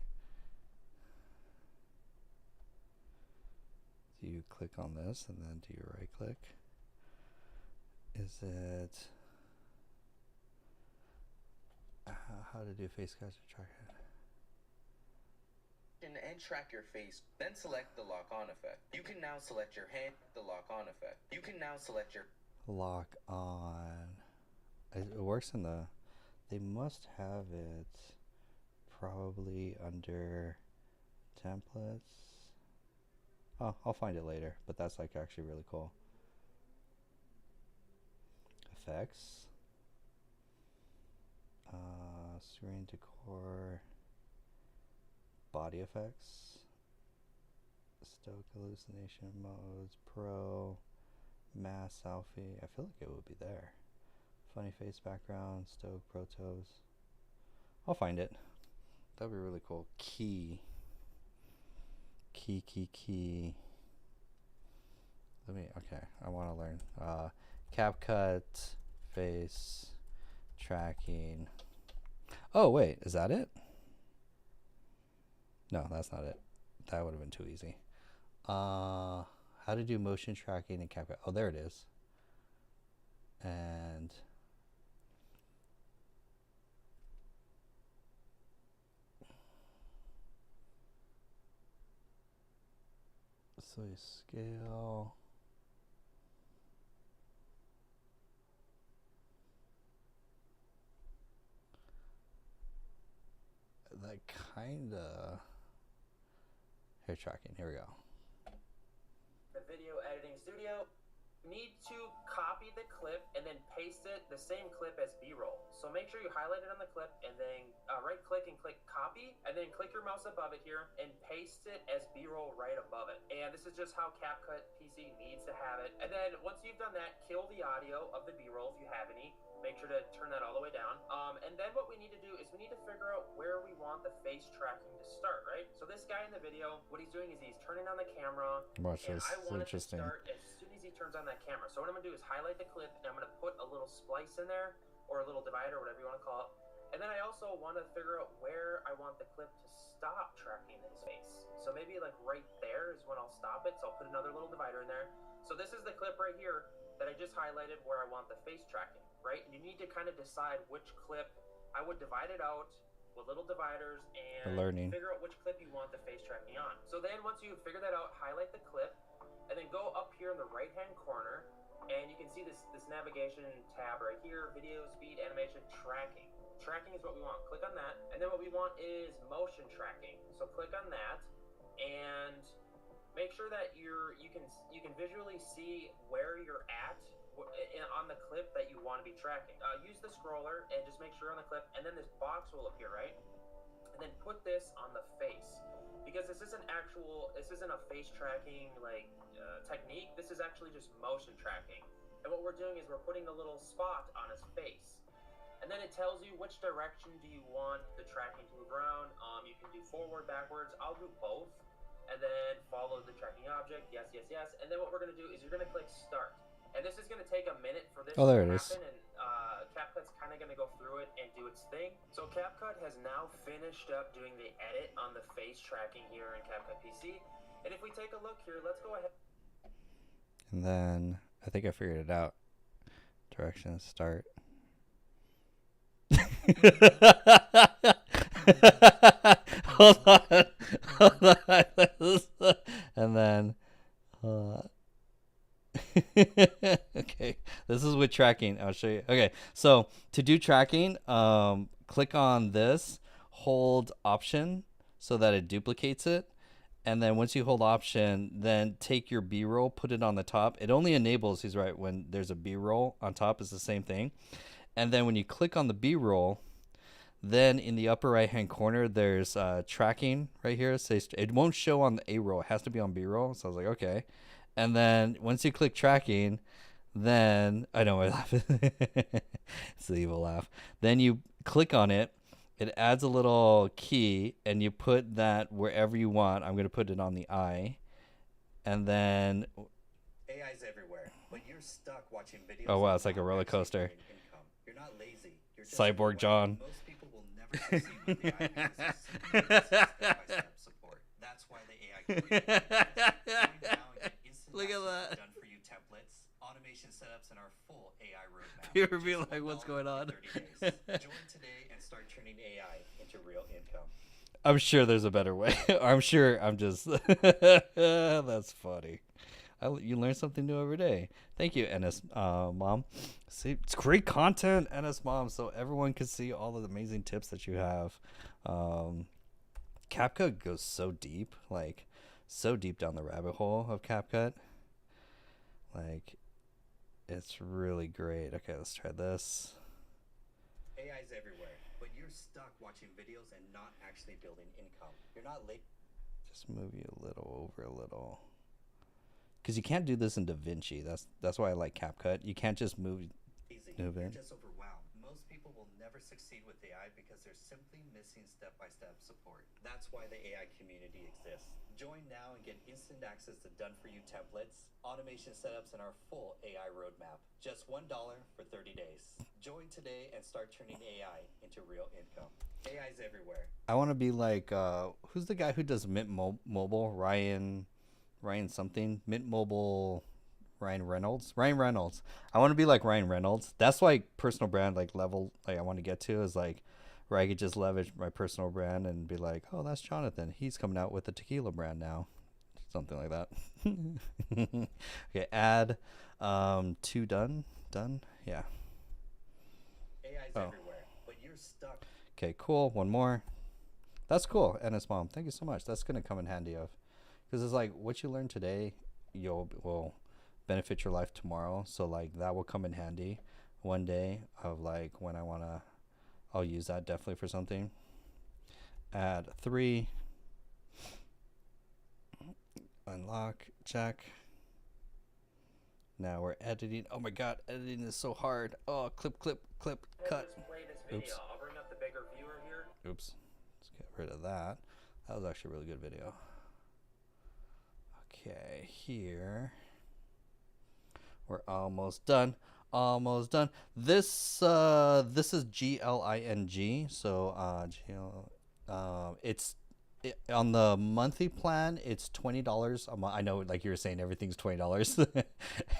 Do you click on this and then do you right click? Is it how to do face capture tracker? And track your face, then select the lock on effect. You can now select your hand, the lock on effect. You can now select your lock on. It works in the, they must have it probably under templates. Oh, I'll find it later, but that's like actually really cool. Effects, screen decor, body effects, stoke hallucination modes, pro, mass selfie. I feel like it would be there. Funny face background, stoke protos. I'll find it. That'd be really cool. Key. Let me, okay, I want to learn. CapCut, face, tracking. Oh, wait, is that it? No, that's not it. That would have been too easy. How to do motion tracking in CapCut. Oh, there it is. And so you scale. That kinda hair tracking. Here we go. The video editing studio. Need to copy the clip and then paste it the same clip as B-roll. So make sure you highlight it on the clip and then right click and click copy and then click your mouse above it here and paste it as B-roll right above it. And this is just how CapCut PC needs to have it. And then once you've done that, kill the audio of the B-roll if you have any. Make sure to turn that all the way down. And then what we need to do is we need to figure out where we want the face tracking to start, right? So this guy in the video, what he's doing is he's turning on the camera. Watch this. I want it to Interesting. start as soon as he turns on that camera. So what I'm gonna do is highlight the clip and I'm gonna put a little splice in there or a little divider, whatever you want to call it. And then I also want to figure out where I want the clip to stop tracking his face. So maybe like right there is when I'll stop it. So I'll put another little divider in there. So this is the clip right here that I just highlighted where I want the face tracking, right? And you need to kind of decide which clip. I would divide it out with little dividers and figure out which clip you want the face tracking on. So then once you figure that out, highlight the clip and then go up here in the right hand corner and you can see this navigation tab right here, video, speed, animation, tracking. Tracking is what we want. Click on that. And then what we want is motion tracking. So click on that and make sure that you can visually see where you're at on the clip that you want to be tracking. Use the scroller and just make sure on the clip, and then this box will appear, right? And then put this on the face, because this isn't a face tracking technique. This is actually just motion tracking. And what we're doing is we're putting a little spot on his face. And then it tells you which direction do you want the tracking to move around. You can do forward, backwards. I'll do both. And then follow the tracking object. Yes, yes, yes. And then what we're going to do is you're going to click start. And this is going to take a minute for this to happen. And CapCut's kind of going to go through it and do its thing. So CapCut has now finished up doing the edit on the face tracking here in CapCut PC. And if we take a look here, let's go ahead. And then I think I figured it out. Directions start. Hold on. And then okay, this is with tracking. I'll show you. Okay, so to do tracking, click on this, hold option so that it duplicates it, and then once you hold option, then take your B-roll, put it on the top. It only enables, he's right, when there's a B-roll on top. It's the same thing. And then when you click on the B-roll, then in the upper right hand corner there's tracking right here. It won't show on the A-roll, it has to be on B-roll. So I was like, okay. And then once you click tracking, then I know I laugh. It's the evil laugh. Then you click on it. It adds a little key, and you put that wherever you want. I'm gonna put it on the eye, and then AI's everywhere, but you're stuck watching videos. oh wow, and it's like a not roller actually coaster. generating income. You're not lazy. You're just Cyborg overwhelmed. John. Most people will never succeed with AI because there's simply missing step-by-step support. That's why the AI community exists. Join now and get instant Look at access to that. done-for-you templates, automation setups, and our full AI roadmap. People be Just like, "What's $1 going on?" for 30 days. Join today and start turning AI into real income. I'm sure there's a better way. I'm sure. I'm just. That's funny. You learn something new every day. Thank you, NS Mom. See, it's great content, NS Mom, so everyone can see all the amazing tips that you have. CapCut goes so deep, like so deep down the rabbit hole of CapCut. Like, it's really great. Okay, let's try this. AI's everywhere, but you're stuck watching videos and not actually building income. You're not late. Just move you a little over a little. Because you can't do this in DaVinci. That's why I like CapCut. You can't just move Easy. Move You're in. just overwhelmed. Most people will never succeed with AI because they're simply missing step-by-step support. That's why the AI community exists. Join now and get instant access to done-for-you templates, automation setups, and our full AI roadmap. Just $1 for 30 days. Join today and start turning AI into real income. AI's everywhere. I want to be like who's the guy who does Mint Mobile? Ryan something. Mint Mobile. Ryan Reynolds. I want to be like Ryan Reynolds. That's like personal brand like level like I want to get to is like where I could just leverage my personal brand and be like, oh, that's Jonathan. He's coming out with a tequila brand now, something like that. Okay, add two done. Yeah. AI's Oh. everywhere, but you're stuck. Okay, cool. One more. That's cool, NS Mom. Thank you so much. That's gonna come in handy of, because it's like what you learn today, will benefit your life tomorrow. So like that will come in handy one day of like when I'll use that definitely for something. Add 3. Unlock. Check. Now we're editing. Oh my god, editing is so hard. Oh, clip, We'll cut. just play this video. Oops. I'll bring up the bigger viewer here. Oops. Let's get rid of that. That was actually a really good video. Okay, here. We're almost done. This is GLING. So it's on the monthly plan. It's $20 a month. I know, like you were saying, everything's $20.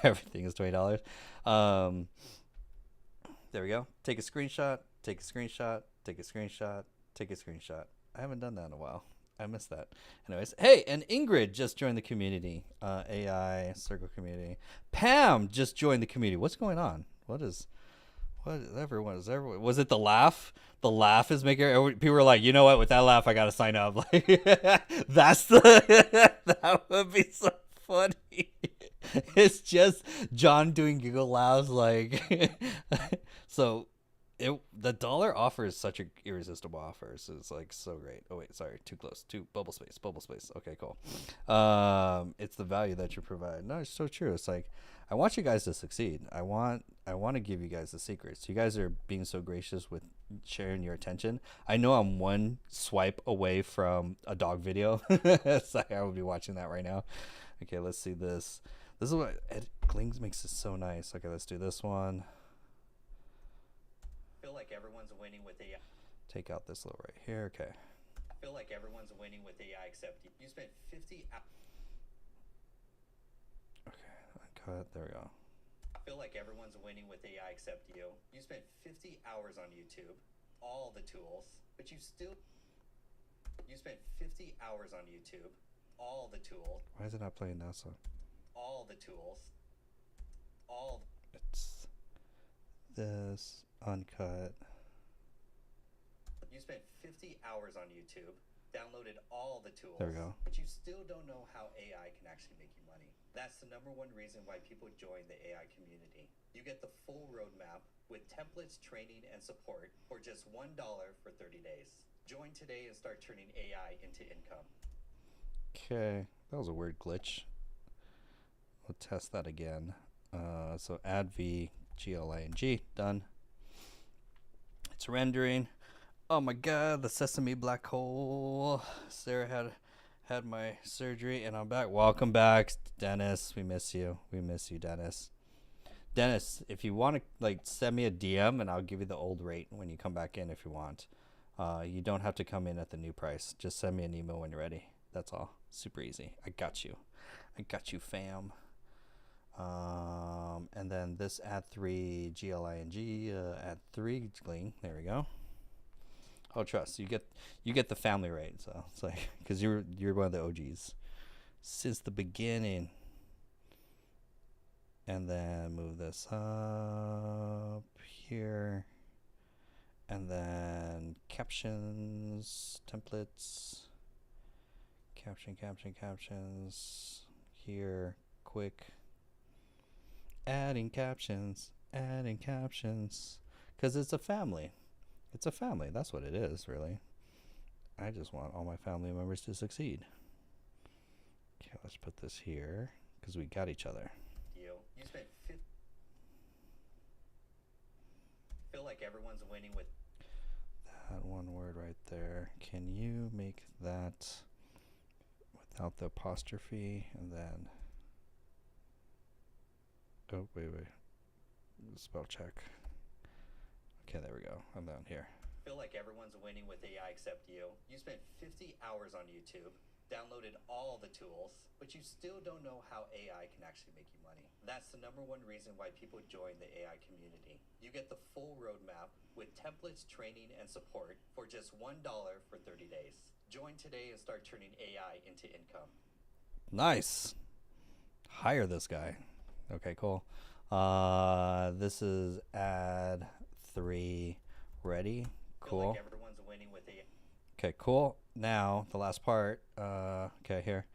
Everything is $20. There we go. Take a screenshot. I haven't done that in a while. I missed that. Anyways, hey, and Ingrid just joined the community. AI Circle community. Pam just joined the community. What's going on? Everyone was it the laugh? The laugh is making people are like, you know what? With that laugh, I gotta sign up. Like that's that would be so funny. It's just John doing giggle laughs like so. The dollar offer is such an irresistible offer. So it's like so great. Oh wait, sorry, too close. Too bubble space. Okay, cool. It's the value that you provide. No, it's so true. It's like I want you guys to succeed. I want to give you guys the secrets. You guys are being so gracious with sharing your attention. I know I'm one swipe away from a dog video. So I would be watching that right now. Okay, let's see this. This is what Klings makes it so nice. Okay, let's do this one. Feel like everyone's winning with AI. Take out this little right here. Okay. Feel like everyone's winning with AI except you. You spent 50 hours. Okay, uncut. There we go. Feel like everyone's winning with AI except you. You spent 50 hours on YouTube, all the tools, but you spent 50 hours on YouTube, all the tools, Why is it not playing that song? all the tools, all. It's this uncut. You spent 50 hours on YouTube, downloaded all the tools, There we go. but you still don't know how AI can actually make you money. That's the #1 reason why people join the AI community. You get the full roadmap with templates, training, and support for just $1 for 30 days. Join today and start turning AI into income. Okay, that was a weird glitch. We'll test that again. So add v GLING done. It's rendering. Oh my god, the sesame black hole. Sarah had my surgery and I'm back. Welcome back, Dennis. We miss you. We miss you, Dennis. Dennis, if you want to like send me a DM and I'll give you the old rate when you come back in if you want. You don't have to come in at the new price. Just send me an email when you're ready. That's all. Super easy. I got you. I got you, fam. And then this add 3 GLING, add 3 gling. There we go. Oh, trust you get the family rate. So it's like because you're one of the OGs since the beginning. And then move this up here. And then captions, templates, captions here, quick. Adding captions, because it's a family. It's a family. That's what it is, really. I just want all my family members to succeed. Okay, let's put this here because we got each other. You spent feel like everyone's winning with that one word right there. Can you make that without the apostrophe and then oh wait spell check. Okay, there we go. I'm down here. Feel like everyone's winning with AI except you. You spent 50 hours on YouTube, downloaded all the tools, but you still don't know how AI can actually make you money. That's the #1 reason why people join the AI community. You get the full roadmap with templates, training, and support for just $1 for 30 days. Join today and start turning AI into income. Nice. Hire this guy. Okay, cool. This is add 3 ready. Cool. Feel like everyone's winning with AI. Okay, cool. Now the last part. Okay, here,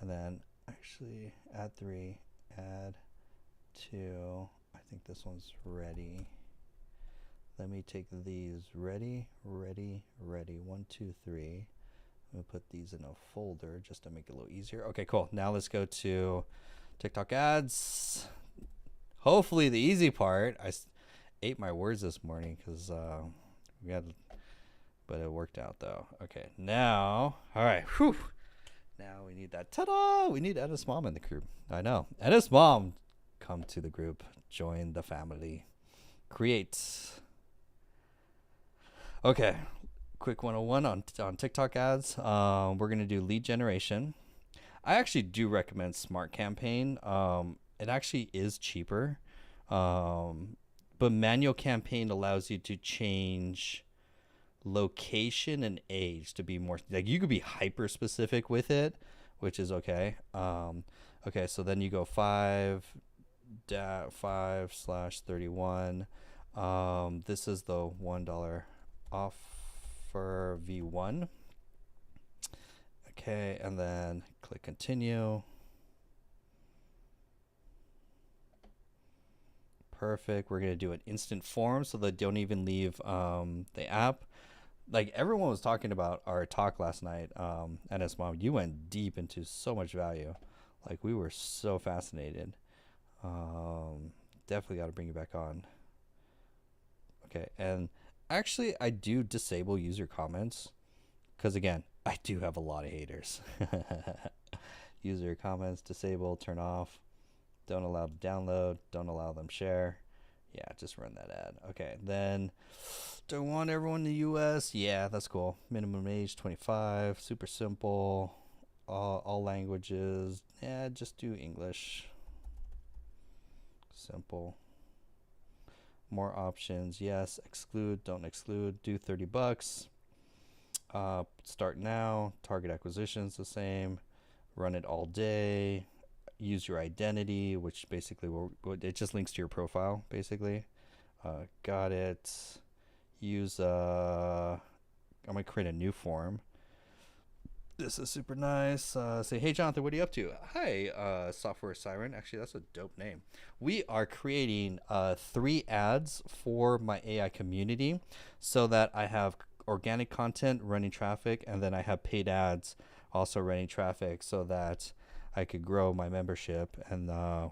and then actually add 3, add 2. I think this one's ready. Let me take these ready. 1, 2, 3. I'm gonna put these in a folder just to make it a little easier. Okay, cool. Now let's go to TikTok ads. Hopefully the easy part. I ate my words this morning because we had, but it worked out though. Okay, now, all right. Whew. Now we need that. Ta-da! We need Edda's mom in the group. I know. Edda's mom, come to the group. Join the family. Create. Okay. Quick 101 on TikTok ads. We're gonna do lead generation. I actually do recommend Smart Campaign. It actually is cheaper, but Manual Campaign allows you to change location and age to be more like you could be hyper specific with it, which is okay. Okay, so then you go 5/31. This is the $1 offer V1. Okay, and then click continue. Perfect. We're going to do an instant form so they don't even leave the app. Like everyone was talking about our talk last night. And as mom, you went deep into so much value. Like we were so fascinated. Definitely got to bring you back on. Okay. And actually, I do disable user comments because again, I do have a lot of haters. User comments, disable, turn off. Don't allow to download. Don't allow them share. Yeah, just run that ad. Okay, then do I want everyone in the US? Yeah, that's cool. Minimum age 25. Super simple. All languages. Yeah, just do English. Simple. More options. Yes. Exclude. Don't exclude. Do $30. Start now. Target acquisition's the same. Run it all day. Use your identity, which basically it just links to your profile basically. Got it. Use I'm gonna create a new form. This is super nice. Say, hey Jonathan, what are you up to? Hi, Software Siren. Actually, that's a dope name. We are creating 3 ads for my AI community so that I have organic content running traffic, and then I have paid ads also running traffic so that I could grow my membership and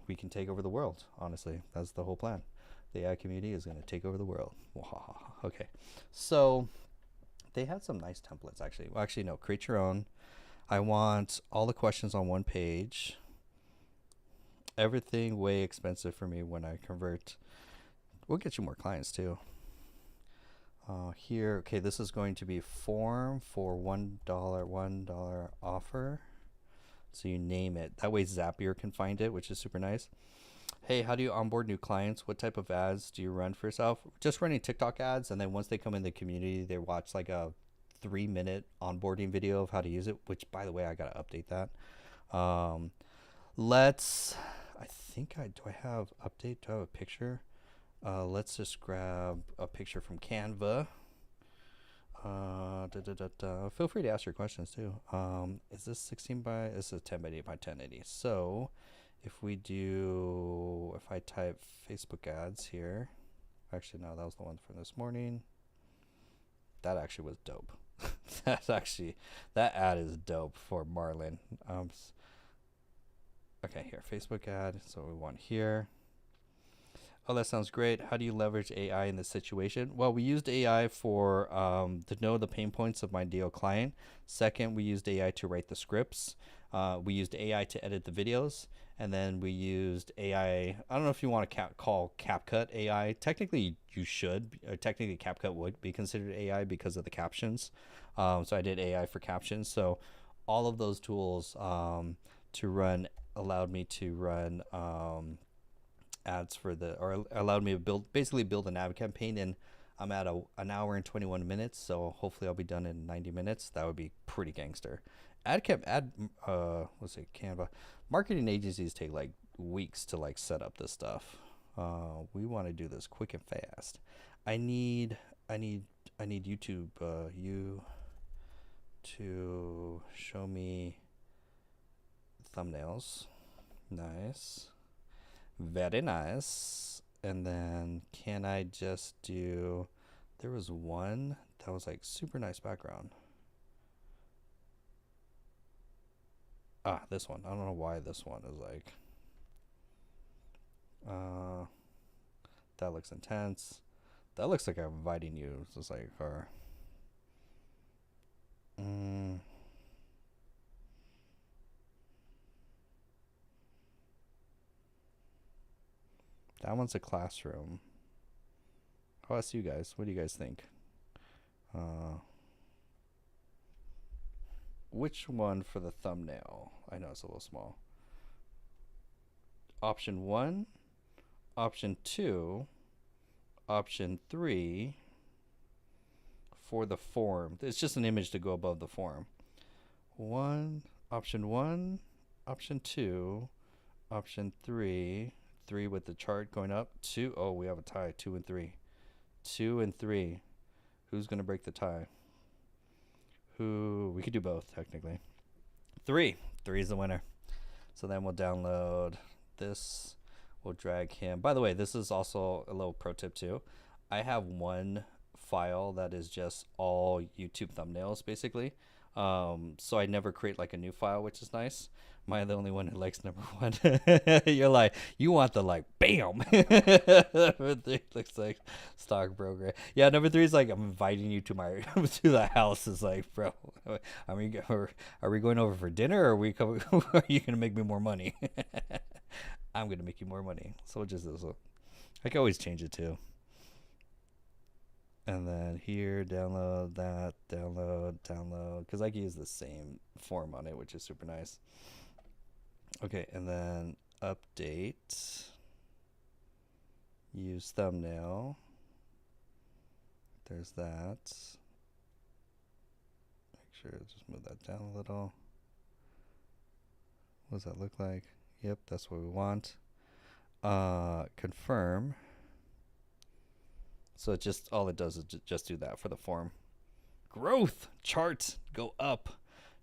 we can take over the world. Honestly, that's the whole plan. The AI community is going to take over the world. Okay, so they had some nice templates actually. Well, actually, no, create your own. I want all the questions on one page. Everything way expensive for me when I convert. We'll get you more clients too. Here, okay, this is going to be form for $1 offer. So you name it. That way Zapier can find it, which is super nice. Hey, how do you onboard new clients? What type of ads do you run for yourself? Just running TikTok ads, and then once they come in the community, they watch like a 3-minute onboarding video of how to use it, which by the way, I gotta update that. Do I have update? Do I have a picture? Let's just grab a picture from Canva. Feel free to ask your questions too. Is this 16 by, this is 10 by 8 by 1080. So if I type Facebook ads here, actually, no, that was the one from this morning. That actually was dope. That ad is dope for Marlin. Okay, here, Facebook ad. So we want here. Oh, that sounds great. How do you leverage AI in this situation? Well, we used AI for to know the pain points of my ideal client. Second, we used AI to write the scripts. We used AI to edit the videos. And then we used AI. I don't know if you want to call CapCut AI. Technically, you should. Technically, CapCut would be considered AI because of the captions. So I did AI for captions. So all of those tools to run allowed me to run ads allowed me to basically build an ad campaign, and I'm at an hour and 21 minutes, so hopefully I'll be done in 90 minutes. That would be pretty gangster. Canva. Marketing agencies take like weeks to like set up this stuff. We want to do this quick and fast. I need YouTube you to show me thumbnails. Nice. Very nice. And then can I just do, there was one that was like super nice background. This one. I don't know why this one is like, that looks intense. That looks like I'm inviting you. It's just like, or, that one's a classroom. I'll ask you guys. What do you guys think? Which one for the thumbnail? I know it's a little small. Option 1, option 2, option 3 for the form. It's just an image to go above the form. Option 1, option 2, option 3 with the chart going up. 2, oh, we have a tie. 2 and 3. 2 and 3. Who's gonna break the tie? We could do both technically. 3 is the winner. So then we'll download this. We'll drag him. By the way, this is also a little pro tip too. I have one file that is just all YouTube thumbnails basically. So I never create like a new file, which is nice. Am I the only one who likes number 1? You're like, you want the like, bam. Number 3 looks like stockbroker. Yeah, number 3 is like, I'm inviting you to my to the house. Is like, bro, are we going over for dinner, or are you gonna make me more money? I'm gonna make you more money. So just this. I can always change it too. And then here, download that, download, because I can use the same form on it, which is super nice. Okay, and then update, use thumbnail. There's that. Make sure to just move that down a little. What does that look like? Yep, that's what we want. Confirm. So it just, all it does is just do that for the form. Growth chart, go up.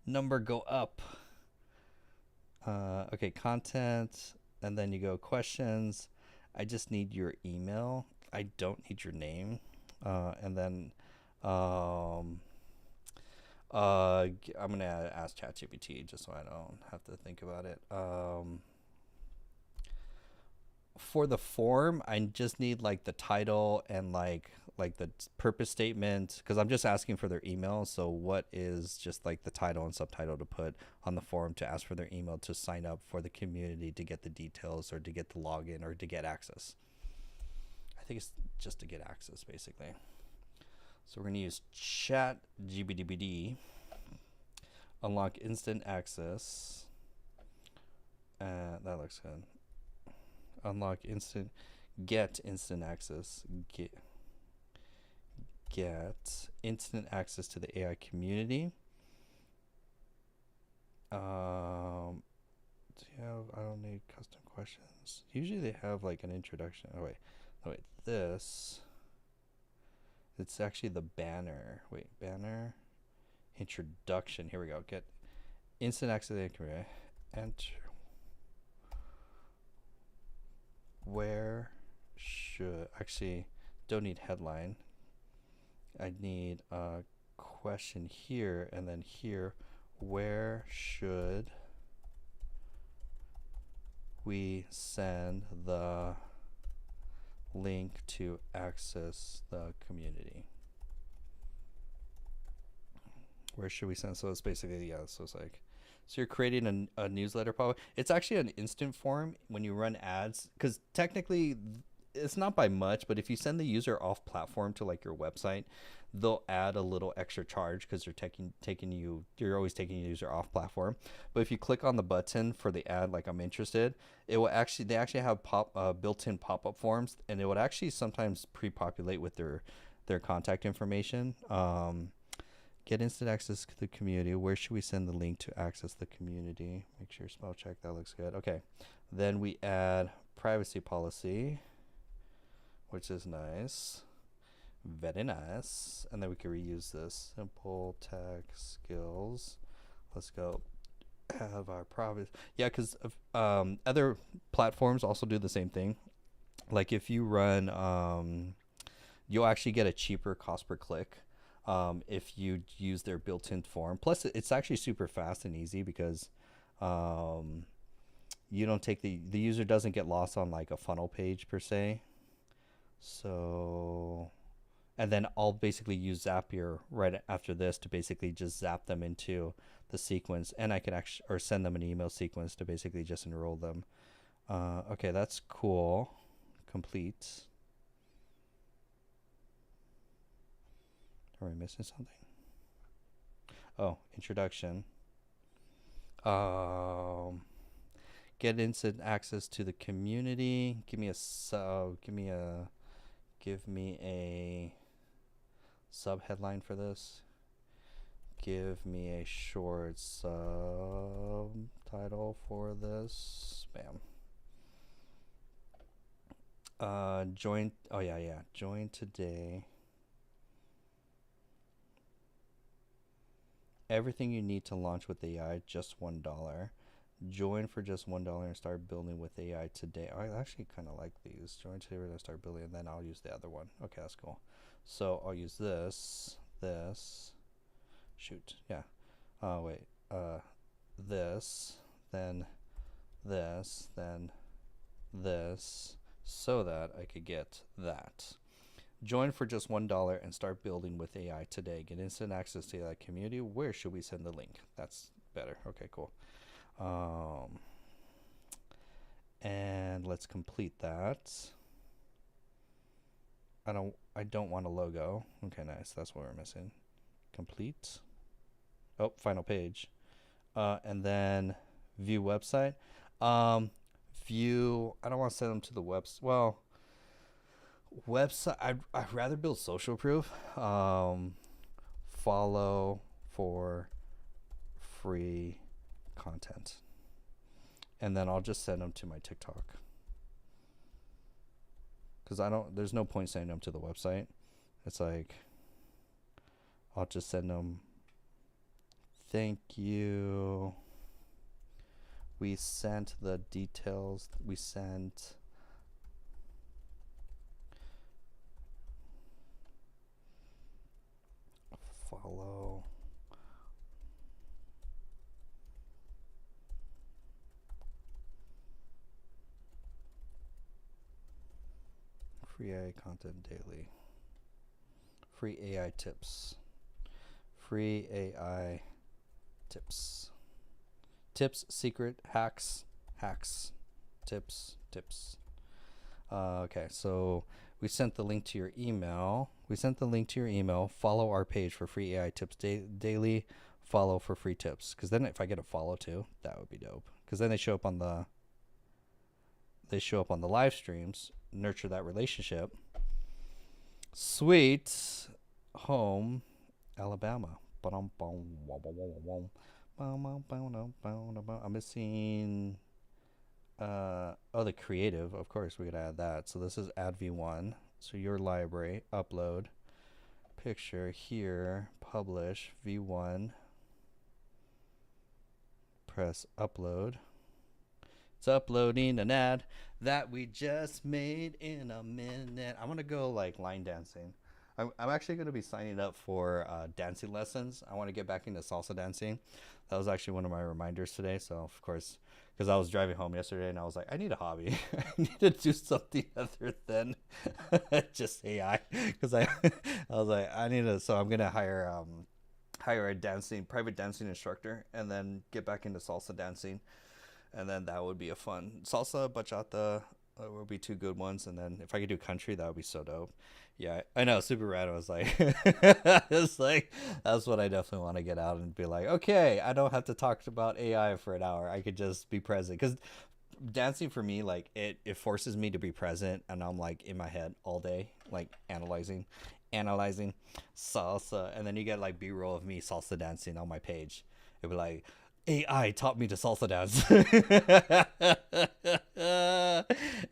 Number, go up. Okay, content, and then you go questions. I just need your email. I don't need your name. And then I'm gonna ask ChatGPT just so I don't have to think about it. for the form, I just need like the title and like the purpose statement, because I'm just asking for their email. So what is just like the title and subtitle to put on the form to ask for their email to sign up for the community, to get the details or to get the login or to get access. I think it's just to get access basically. So we're going to use chat GBDBD, unlock instant access. That looks good. Unlock instant, get instant access, get instant access to the AI community. Do you have, I don't need custom questions. Usually they have like an introduction. Oh wait, this, it's actually the banner. Wait, banner, introduction. Here we go. Get instant access to the AI community. Enter. Where should, actually don't need headline. I need a question here, and then here, where should we send the link to access the community? Where should we send? So it's basically, yeah, so it's like, so you're creating a newsletter probably. It's actually an instant form when you run ads, because technically it's not by much, but if you send the user off platform to like your website, they'll add a little extra charge because they're you're always taking your user off platform. But if you click on the button for the ad, like I'm interested, it will actually, they actually have built-in pop-up forms, and it would actually sometimes pre-populate with their contact information. Get instant access to the community. Where should we send the link to access the community? Make sure spell check. That looks good. Okay. Then we add privacy policy, which is nice. Very nice. And then we can reuse this. Simple text skills. Let's go have our privacy. Yeah, because other platforms also do the same thing. Like if you run, you'll actually get a cheaper cost per click if you use their built-in form. Plus it's actually super fast and easy because you don't take the user doesn't get lost on like a funnel page per se. So, and then I'll basically use Zapier right after this to basically just zap them into the sequence, and I can actually, or send them an email sequence to basically just enroll them. Okay, that's cool. Complete. Are we missing something? Oh, introduction. Get instant access to the community. Give me a sub headline for this. Give me a short subtitle for this. Bam. Join. Oh yeah. Join today. Everything you need to launch with AI, just $1. Join for just $1 and start building with AI today. I actually kind of like these. Join today and start building, and then I'll use the other one. Okay, that's cool. So I'll use this. Shoot, yeah. This, then this, then this, so that I could get that. Join for just $1 and start building with AI today. Get instant access to that community. Where should we send the link? That's better. Okay, cool. And let's complete that. I don't want a logo. Okay, nice. That's what we're missing. Complete. Oh, final page. And then view website. View. I don't want to send them to the website. Well, website. I'd rather build social proof. Follow for free content, and then I'll just send them to my TikTok, because there's no point sending them to the website. It's like, I'll just send them, thank you, we sent the details, we sent follow. Free AI content daily. Free AI tips. Free AI tips. Tips, secret, hacks, tips. Okay, so we sent the link to your email. Follow our page for free AI tips daily. Follow for free tips. Because then if I get a follow too, that would be dope. Because then they show up on the live streams. Nurture that relationship. Sweet home, Alabama. I'm missing the creative, of course we could add that. So this is add v1. So your library, upload picture here, publish v1, press upload. It's uploading an ad that we just made in a minute. I'm gonna go like line dancing. I'm actually going to be signing up for dancing lessons. I want to get back into salsa dancing. That was actually one of my reminders today. So, of course, because I was driving home yesterday and I was like, I need a hobby. I need to do something other than just AI. Because I was like, so I'm going to hire a private dancing instructor and then get back into salsa dancing. And then that would be a fun salsa, bachata. Would be two good ones, and then if I could do country, that would be so dope. Yeah, I know, super rad. I was like, it's like that's what I definitely want to get out and be like, okay, I don't have to talk about AI for an hour. I could just be present, because dancing for me, like it forces me to be present, and I'm like in my head all day, like analyzing salsa, and then you get like B-roll of me salsa dancing on my page. It'd be like, AI taught me to salsa dance.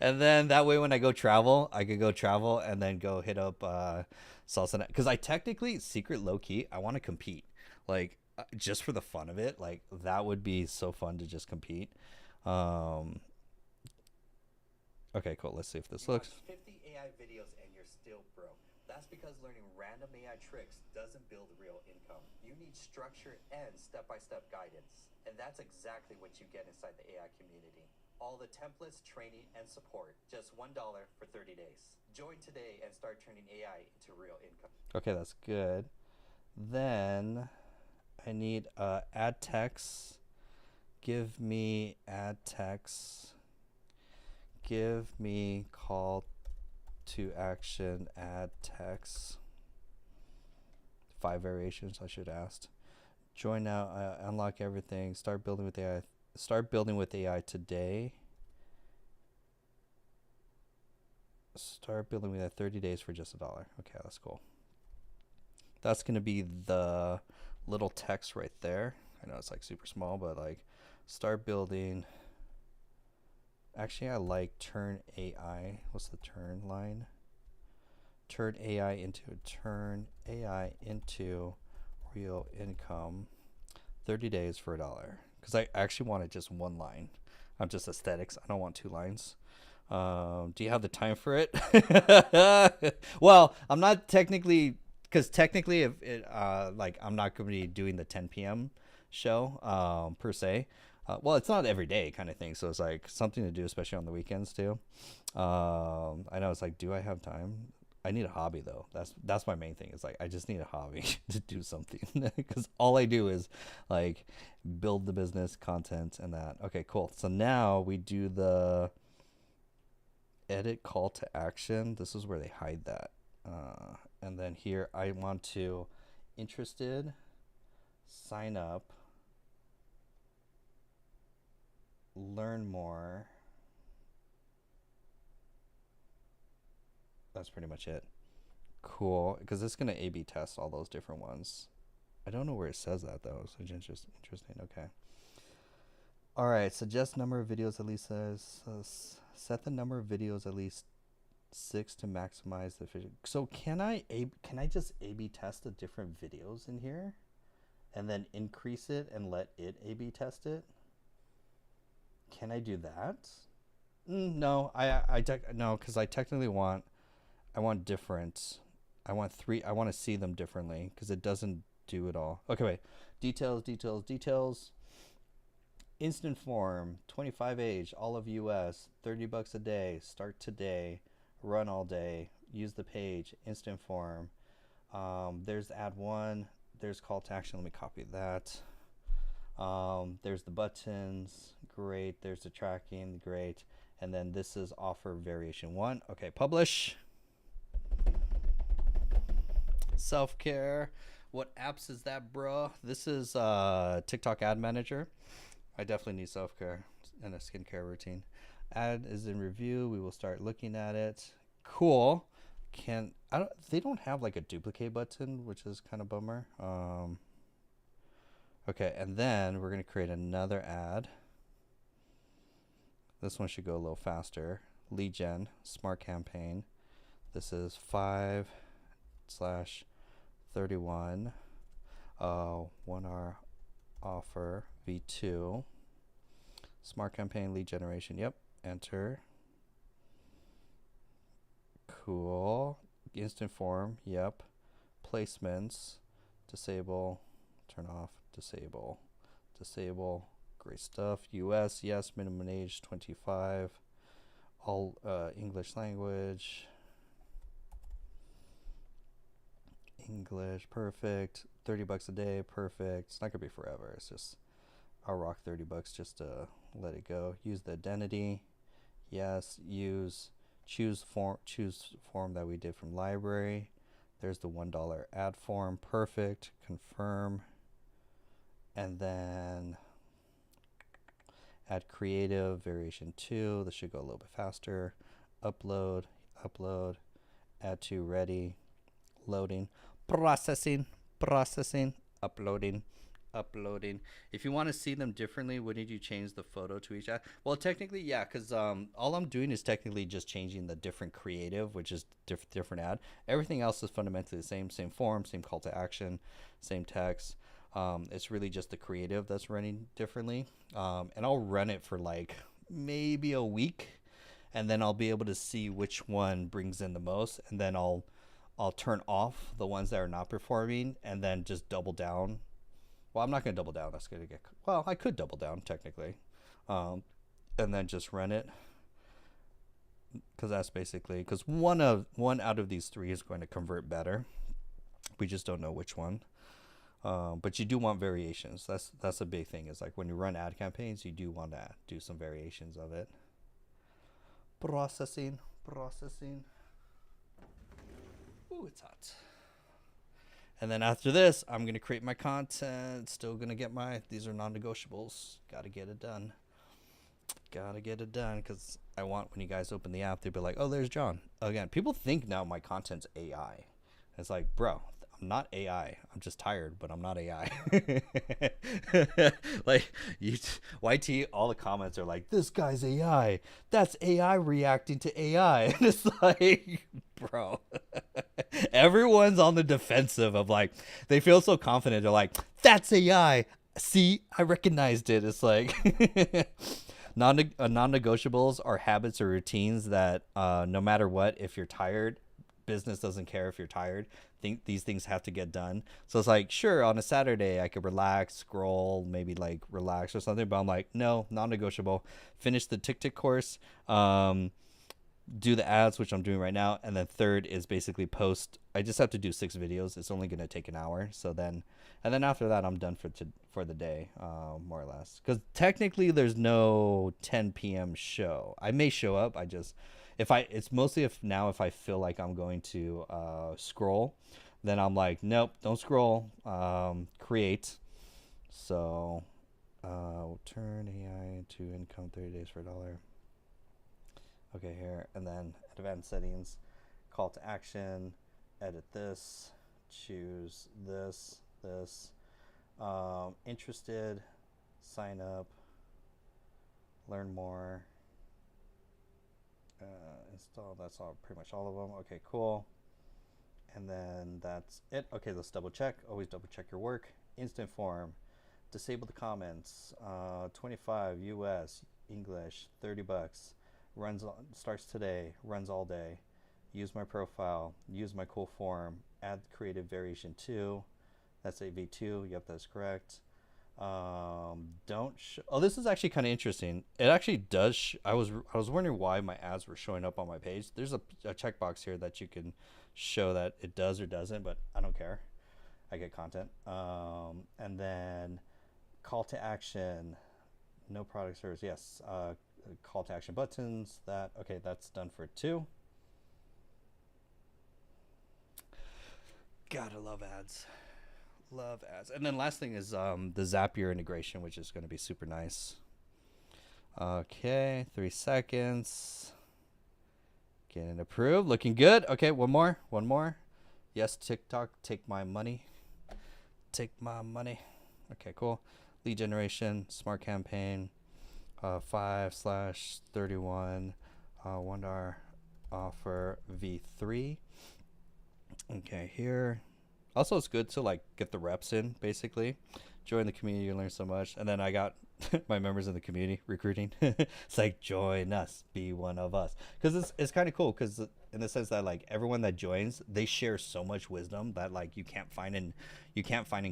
And then that way when I go travel, I could go travel and then go hit up salsa. Because I technically, secret low-key, I want to compete. Like, just for the fun of it. Like, that would be so fun to just compete. Okay, cool. Let's see if this looks. 50 AI videos and you're still broke. That's because learning random AI tricks doesn't build real income. You need structure and step-by-step guidance. And that's exactly what you get inside the AI community. All the templates, training, and support. Just $1 for 30 days. Join today and start turning AI into real income. Okay, that's good. Then I need ad text. Give me ad text. Give me call to action ad text. 5 variations I should ask. Join now, unlock everything, start building with AI. Start building with AI today. Start building with AI 30 days for just $1. Okay, that's cool. That's going to be the little text right there. I know it's like super small, but like start building. Actually, I like turn AI. What's the turn line? Turn AI into real income. 30 days for $1. Because I actually wanted just one line. I'm just aesthetics. I don't want 2 lines. Do you have the time for it? Well, I'm not technically, because technically, if it, like I'm not going to be doing the 10 p.m. show per se. Well, it's not every day kind of thing, so it's like something to do, especially on the weekends too. I know it's like, do I have time? I need a hobby though. That's my main thing. It's like I just need a hobby to do something, because all I do is like build the business, content, and that. Okay, cool. So now we do the edit call to action. This is where they hide that. And then here I want to interested, sign up, learn more. That's pretty much it. Cool, because it's going to A/B test all those different ones. I don't know where it says that though, so interesting. Okay. All right, suggest number of videos at least set the number of videos at least 6 to maximize the efficiency. So can I just A/B test the different videos in here and then increase it and let it A/B test it? Can I do that? No, no, because I technically want different. I want 3. I want to see them differently because it doesn't do it all. Okay, wait. Details. Instant form, 25 age, all of US, $30 a day, start today, run all day, use the page, instant form. There's add one, there's call to action. Let me copy that. There's the buttons, great. There's the tracking, great. And then this is offer variation 1. Okay, publish. Self-care. What apps is that, bro? This is TikTok Ad Manager. I definitely need self-care and a skincare routine. Ad is in review. We will start looking at it. Cool. They don't have like a duplicate button, which is kind of bummer. Okay, and then we're going to create another ad. This one should go a little faster. Lead gen, smart campaign. This is 5/31. 1R offer V2. Smart campaign lead generation. Yep. Enter. Cool. Instant form. Yep. Placements. Disable. Turn off. Disable. Disable. Great stuff. US, yes. Minimum age 25. All English language. English, perfect. $30 a day, perfect. It's not gonna be forever. It's just I'll rock $30 just to let it go. Use the identity. Yes. Choose form that we did from library. There's the $1 ad form. Perfect. Confirm. And then add creative variation 2. This should go a little bit faster. Upload. Add to ready. Loading. Processing. Uploading. If you want to see them differently, wouldn't you change the photo to each ad? Well, technically, yeah, because all I'm doing is technically just changing the different creative, which is different ad. Everything else is fundamentally the same form, same call to action, same text. It's really just the creative that's running differently. And I'll run it for like maybe a week, and then I'll be able to see which one brings in the most, and then I'll turn off the ones that are not performing, and then just double down. Well, I'm not going to double down. That's going to get... Well, I could double down, technically. And then just run it. Because that's basically... Because one out of these 3 is going to convert better. We just don't know which one. But you do want variations. That's a big thing. Is like when you run ad campaigns, you do want to do some variations of it. Processing. Ooh, it's hot. And then after this, I'm going to create my content. Still going to get these are non-negotiables. Got to get it done. Because I want when you guys open the app, they'll be like, oh, there's John. Again, people think now my content's AI. It's like, bro, I'm not AI. I'm just tired, but I'm not AI. Like, YT, all the comments are like, this guy's AI. That's AI reacting to AI. And it's like, bro. Everyone's on the defensive of like, they feel so confident. They're like, that's AI. See, I recognized it. It's like, non-negotiables are habits or routines that no matter what, if you're tired, business doesn't care if you're tired. These things have to get done. So it's like, sure, on a Saturday I could relax, scroll, maybe like relax or something, but I'm like, no, non-negotiable. Finish the tick course, do the ads, which I'm doing right now, and then third is basically post. I just have to do 6 videos. It's only going to take an hour. So then, and then after that, I'm done for the day, more or less. Because technically, there's no 10 p.m. show. I may show up. It's mostly if I feel like I'm going to scroll, then I'm like, nope, don't scroll. Create. So, turn AI into income 30 days for $1. Okay, here, and then advanced settings, call to action, edit this, choose this, interested, sign up, learn more, install. That's all, pretty much all of them. Okay, cool. And then that's it. Okay, let's double check. Always double check your work. Instant form, disable the comments, 25 US, English, $30. Starts today, runs all day. Use my profile, use my cool form, add creative variation 2. That's a V2. Yep, that's correct. Don't oh, this is actually kind of interesting. It actually does I was wondering why my ads were showing up on my page. There's a checkbox here that you can show that it does or doesn't, but I don't care. I get content. And then call to action, no product service. Yes. Call to action buttons. That okay, that's done for 2. Gotta love ads. Love ads. And then last thing is the Zapier integration, which is going to be super nice. Okay, 3 seconds. Getting approved. Looking good. Okay, one more. Yes, TikTok, take my money. Take my money. Okay, cool. Lead generation, smart campaign, 5/31, $1 offer V3. Okay, here. Also, it's good to like get the reps in, basically. Join the community, you learn so much. And then I got my members in the community recruiting. It's like, join us, be one of us. Because it's kind of cool, because in the sense that like everyone that joins, they share so much wisdom that like you can't find in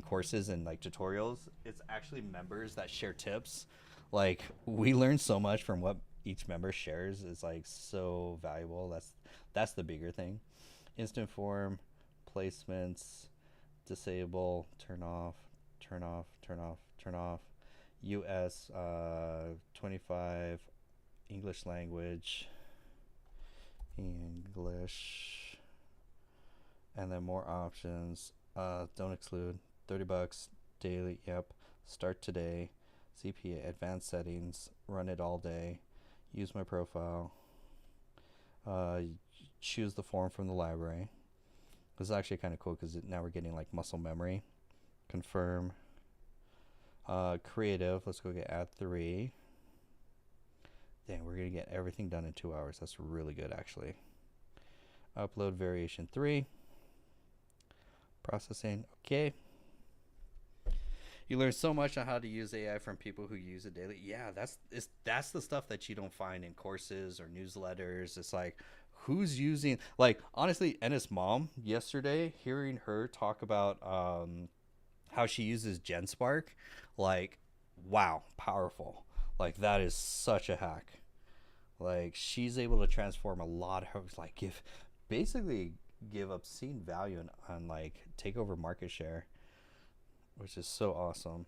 courses and like tutorials. It's actually members that share tips. Like we learn so much from what each member shares. Is like so valuable. That's the bigger thing. Instant form, placements, disable, turn off, US 25, English language, English, and then more options. Don't exclude, $30 daily. Yep. Start today. CPA, advanced settings, run it all day, use my profile, choose the form from the library. This is actually kind of cool because now we're getting like muscle memory. Confirm. Creative, let's go get ad 3. Dang, we're gonna get everything done in 2 hours. That's really good, actually. Upload variation 3. Processing. Okay. You learn so much on how to use AI from people who use it daily. Yeah, that's the stuff that you don't find in courses or newsletters. It's like, who's using, like, honestly, Ennis' mom yesterday, hearing her talk about how she uses GenSpark, like, wow, powerful. Like, that is such a hack. Like, she's able to transform a lot of, like, give obscene value on like take over market share, which is so awesome.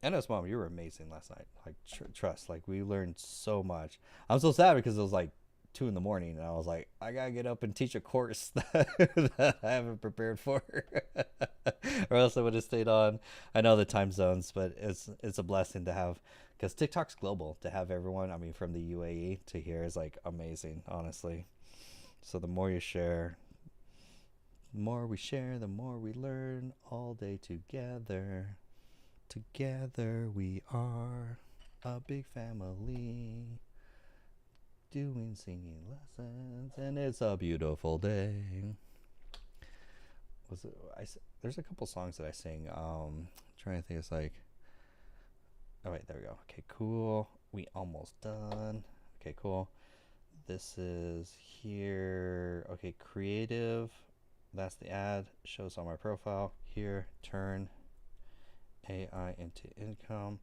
And as mom, you were amazing last night. Like trust, like we learned so much. I'm so sad because it was like 2 in the morning, and I was like, I gotta get up and teach a course that I haven't prepared for, or else I would have stayed on. I know the time zones, but it's a blessing to have, because TikTok's global. To have everyone, I mean, from the UAE to here is like amazing, honestly. So the more you share, the more we share, the more we learn all day together. Together we are a big family, doing singing lessons, and it's a beautiful day. There's a couple songs that I sing. Trying to think, it's like, oh wait, there we go. Okay, cool. We almost done. Okay, cool. This is here. Okay, creative. That's the ad. Shows on my profile. Here, turn AI into income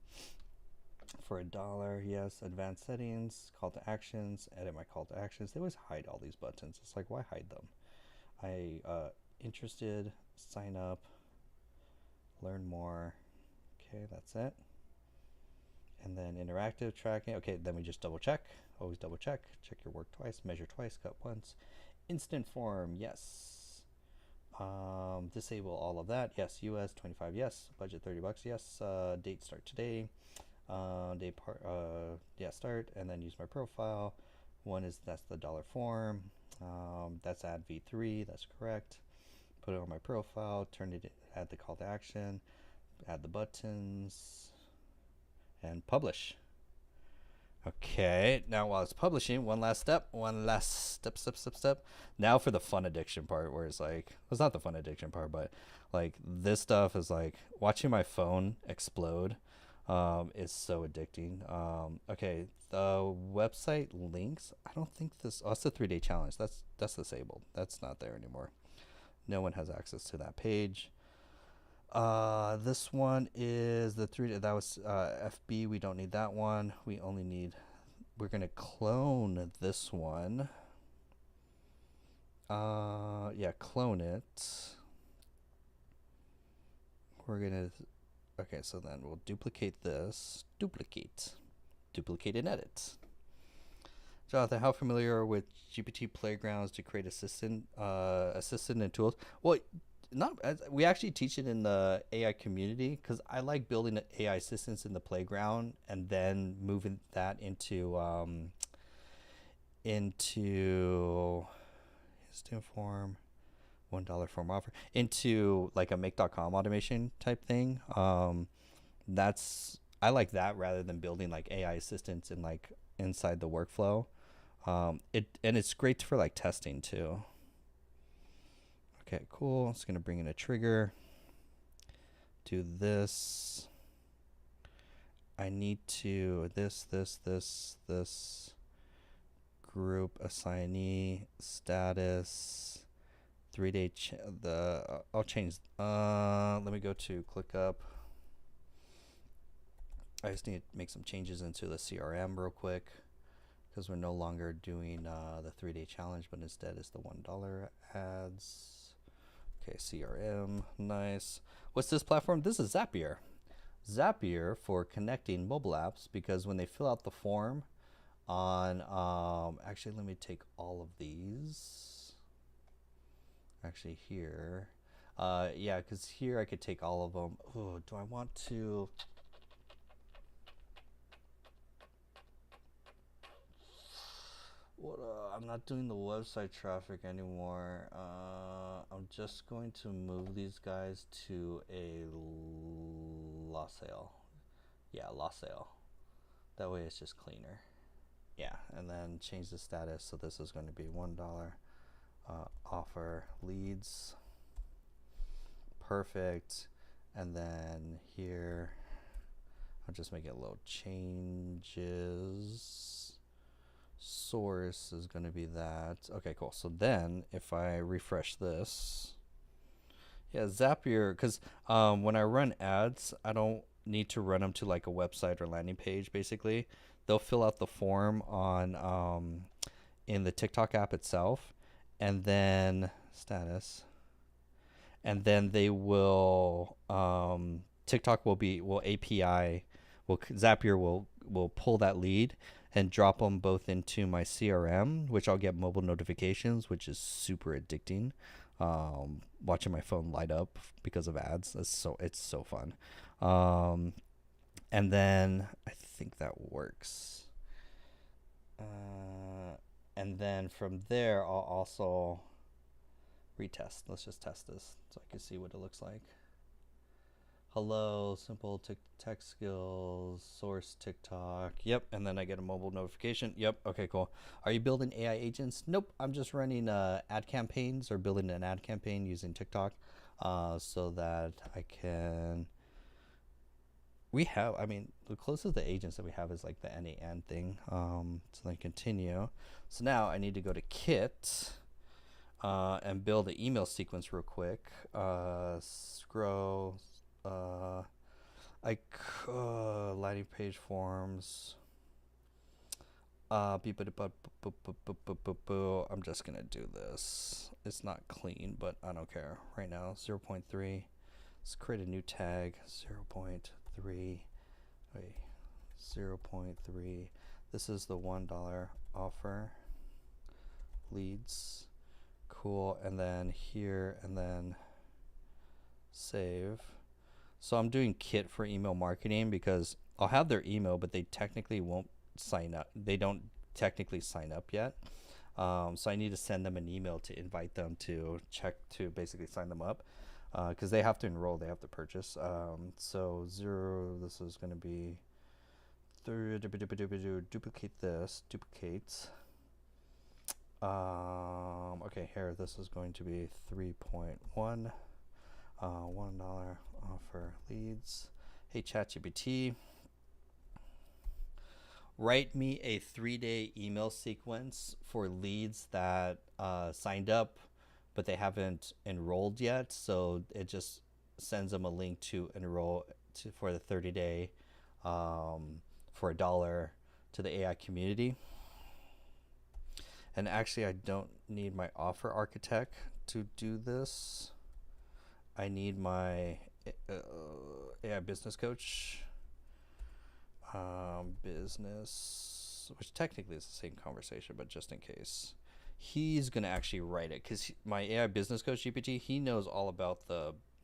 for $1. Yes, advanced settings, call to actions, edit my call to actions. They always hide all these buttons. It's like, why hide them? Interested, sign up, learn more. Okay, that's it. And then interactive tracking. Okay, then we just double check. Always double check. Check your work twice, measure twice, cut once. Instant form, yes. Disable all of that. Yes. US 25. Yes. Budget $30. Yes. Date start today. Day part. Yeah. Start, and then use my profile. That's the dollar form. That's add V3. That's correct. Put it on my profile. Add the call to action. Add the buttons. And publish. Okay, now while it's publishing, one last step. Now for the fun addiction part, where it's like, well, it's not the fun addiction part, but like this stuff is like watching my phone explode. Is so addicting. Okay, the website links. I don't think this. Oh, it's the 3-day challenge. That's disabled. That's not there anymore. No one has access to that page. This one is the three. That was FB. We don't need that one. We only need. We're gonna clone this one. Yeah, clone it. We're gonna. Okay, so then we'll duplicate this. Duplicate and edit. Jonathan, how familiar are with GPT playgrounds to create assistant and tools? Well, not we actually teach it in the AI community because I like building AI assistants in the playground and then moving that into instant form, $1 form offer into like a make.com automation type thing. That's I like that rather than building like AI assistants in like inside the workflow. It's great for like testing too. Okay, cool. It's gonna bring in a trigger. Do this. I need to this group assignee status 3-day I'll change. Let me go to ClickUp. I just need to make some changes into the CRM real quick because we're no longer doing the 3-day challenge, but instead it's the $1 ads. Okay, CRM, nice. What's this platform? This is Zapier. Zapier for connecting mobile apps, because when they fill out the form on, actually let me take all of these. Actually here, yeah, because here I could take all of them. Oh, do I want to? What, I'm not doing the website traffic anymore. I'm just going to move these guys to a LaSalle. Yeah, LaSalle. That way it's just cleaner. Yeah, and then change the status. So this is going to be $1 offer leads. Perfect. And then here, I'll just make it little changes. Source is going to be that. Okay, cool. So then if I refresh this, yeah, Zapier, because when I run ads, I don't need to run them to like a website or landing page. Basically, they'll fill out the form on in the TikTok app itself, and then status, and then they will TikTok will API, Zapier will pull that lead and drop them both into my CRM, which I'll get mobile notifications, which is super addicting. Watching my phone light up because of ads, it's so fun. And then I think that works. And then from there, I'll also retest. Let's just test this so I can see what it looks like. Hello, simple tech skills, source TikTok. Yep, and then I get a mobile notification. Yep, okay, cool. Are you building AI agents? Nope, I'm just running ad campaigns or building an ad campaign using TikTok so that I can... the closest to agents that we have is like the NAN thing. So then continue. So now I need to go to Kit and build an email sequence real quick. Scroll... landing page forms. I'm just gonna do this. It's not clean, but I don't care right now. 0.3. Let's create a new tag. 0.3. Wait, 0.3. This is the $1 offer leads. Cool. And then here, and then save. So I'm doing Kit for email marketing because I'll have their email, but they technically won't sign up. They don't technically sign up yet. So I need to send them an email to invite them to basically sign them up because they have to enroll, they have to purchase. So 0, this is going to be duplicate this, duplicate. Okay, here, this is going to be 3.1. $1 offer leads. Hey ChatGPT, write me a 3-day email sequence for leads that signed up but they haven't enrolled yet, so it just sends them a link to enroll for the 30-day for $1 to the AI community. And actually, I don't need my offer architect to do this. I need my AI business coach. Business, which technically is the same conversation, but just in case. He's going to actually write it, because my AI business coach, GPT, he knows all about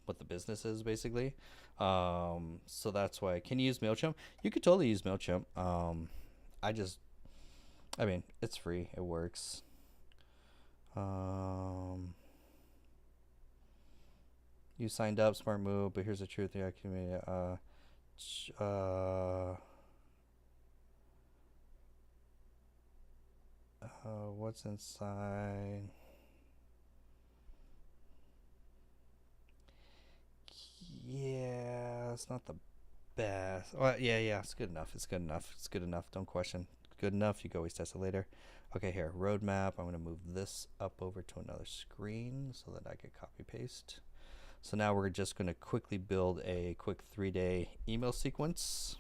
what the business is, basically. So that's why. Can you use MailChimp? You could totally use MailChimp. I mean, it's free. It works. You signed up, smart move, but here's the truth. The community. What's inside? Yeah, it's not the best. Well, yeah, it's good enough. It's good enough. It's good enough. Don't question. Good enough. You can always test it later. Okay, here, roadmap. I'm going to move this up over to another screen so that I can copy paste. So now we're just going to quickly build a quick 3-day email sequence.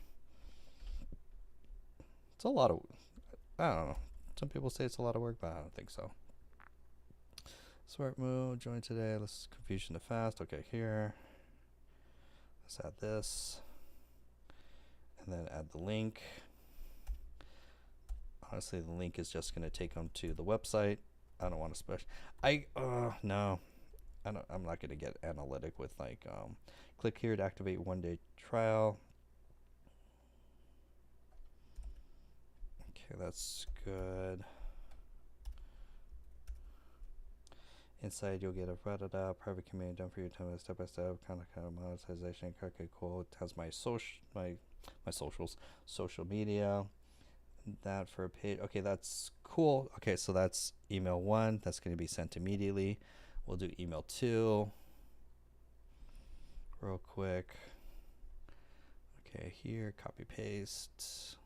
It's a lot of, I don't know. Some people say it's a lot of work, but I don't think so. Smart move, join today. Let's confusion to fast. Okay, here. Let's add this. And then add the link. Honestly, the link is just going to take them to the website. I don't want to special. No. I'm not going to get analytic with like, click here to activate 1-day trial. Okay, that's good. Inside, you'll get a private community done for you, step by step, kind of monetization. Okay, cool. It has my socials, social media. That for a page. Okay, that's cool. Okay, so that's email 1. That's going to be sent immediately. We'll do email 2 real quick. Okay, here, copy paste.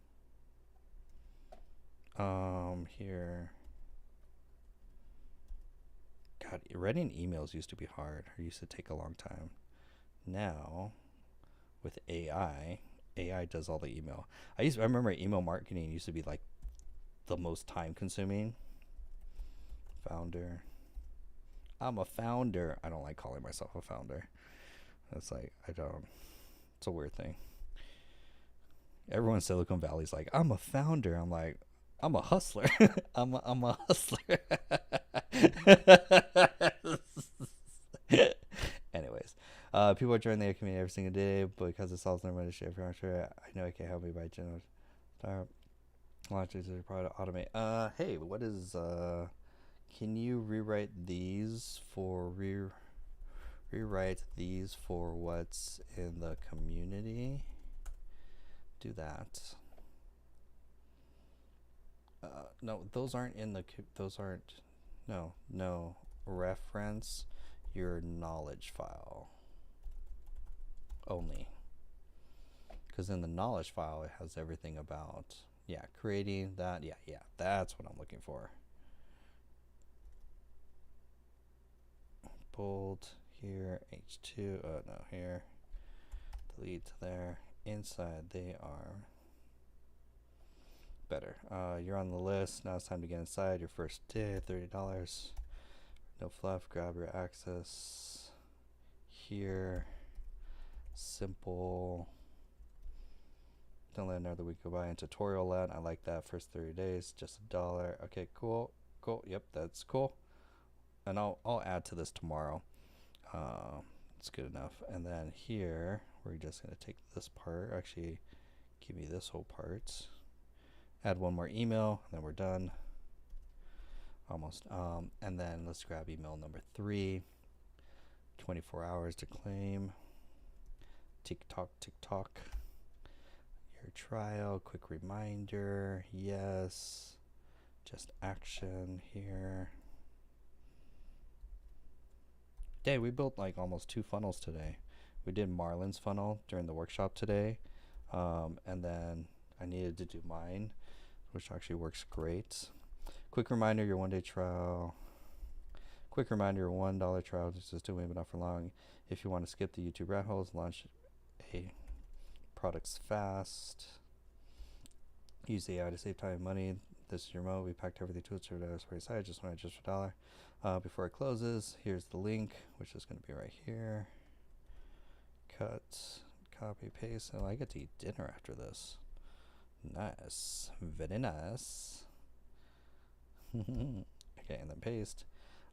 Here. God, writing emails used to be hard. It used to take a long time. Now, with AI does all the email. I remember email marketing used to be like the most time consuming. Founder. I'm a founder. I don't like calling myself a founder. It's like, it's a weird thing. Everyone in Silicon Valley's like, I'm a founder. I'm like, I'm a hustler. I'm a hustler. Anyways, people are joining the community every single day because it solves their money share. I'm sure I know it can help me by general start launches a product automate. Hey, what is can you rewrite these for rewrite these for what's in the community? Do that. No, those aren't in the, no, reference your knowledge file only. Because in the knowledge file, it has everything about, creating that. Yeah, that's what I'm looking for. Bold here, H2, no, here. Delete there. Inside, they are better. You're on the list. Now it's time to get inside. Your first day, $30. No fluff. Grab your access. Here. Simple. Don't let another week go by. And tutorial led. I like that. First 30 days, just $1. Okay, cool. Yep, that's cool. And I'll add to this tomorrow. It's good enough. And then here, we're just gonna take this part. Actually, give me this whole part. Add one more email, and then we're done. Almost. And then let's grab email number 3. 24 hours to claim. TikTok. Your trial, quick reminder. Yes. Just action here. Day, we built like almost 2 funnels today. We did Marlon's funnel during the workshop today. And then I needed to do mine, which actually works great. Quick reminder, your 1-day trial. Quick reminder, $1 trial is still maybe not for long. If you want to skip the YouTube rat holes, launch a products fast. Use AI to save time and money. This is your mode. We packed everything to it so that's for your site. Just want to just for $1. Before it closes, here's the link, which is going to be right here. Cut, copy, paste. Oh, I get to eat dinner after this. Nice, very nice. Okay, and then paste.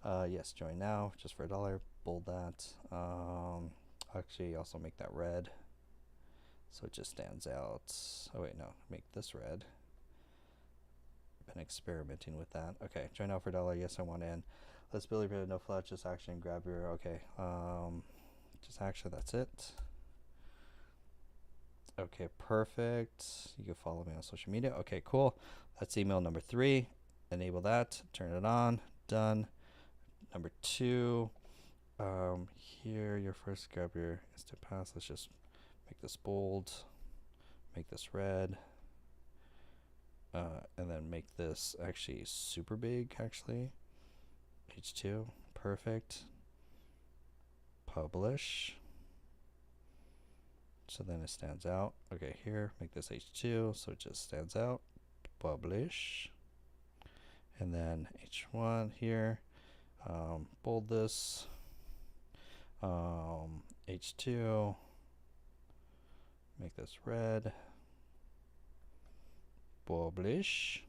Yes, join now, just for $1. Bold that. Actually, also make that red, so it just stands out. Oh wait, no, make this red. Been experimenting with that. Okay, join now for $1. Yes, I want in. Let's build a no flat. Just action. Grab your. Okay. Just action. That's it. Okay, perfect. You can follow me on social media. Okay, cool. That's email number 3. Enable that. Turn it on. Done. Number 2. Here, your first grab your instant pass. Let's just make this bold. Make this red. And then make this actually super big, actually. H2. Perfect. Publish. So then it stands out. Okay, here, make this H2 so it just stands out. Publish. And then H1 here. Bold this. H2. Make this red. Publish.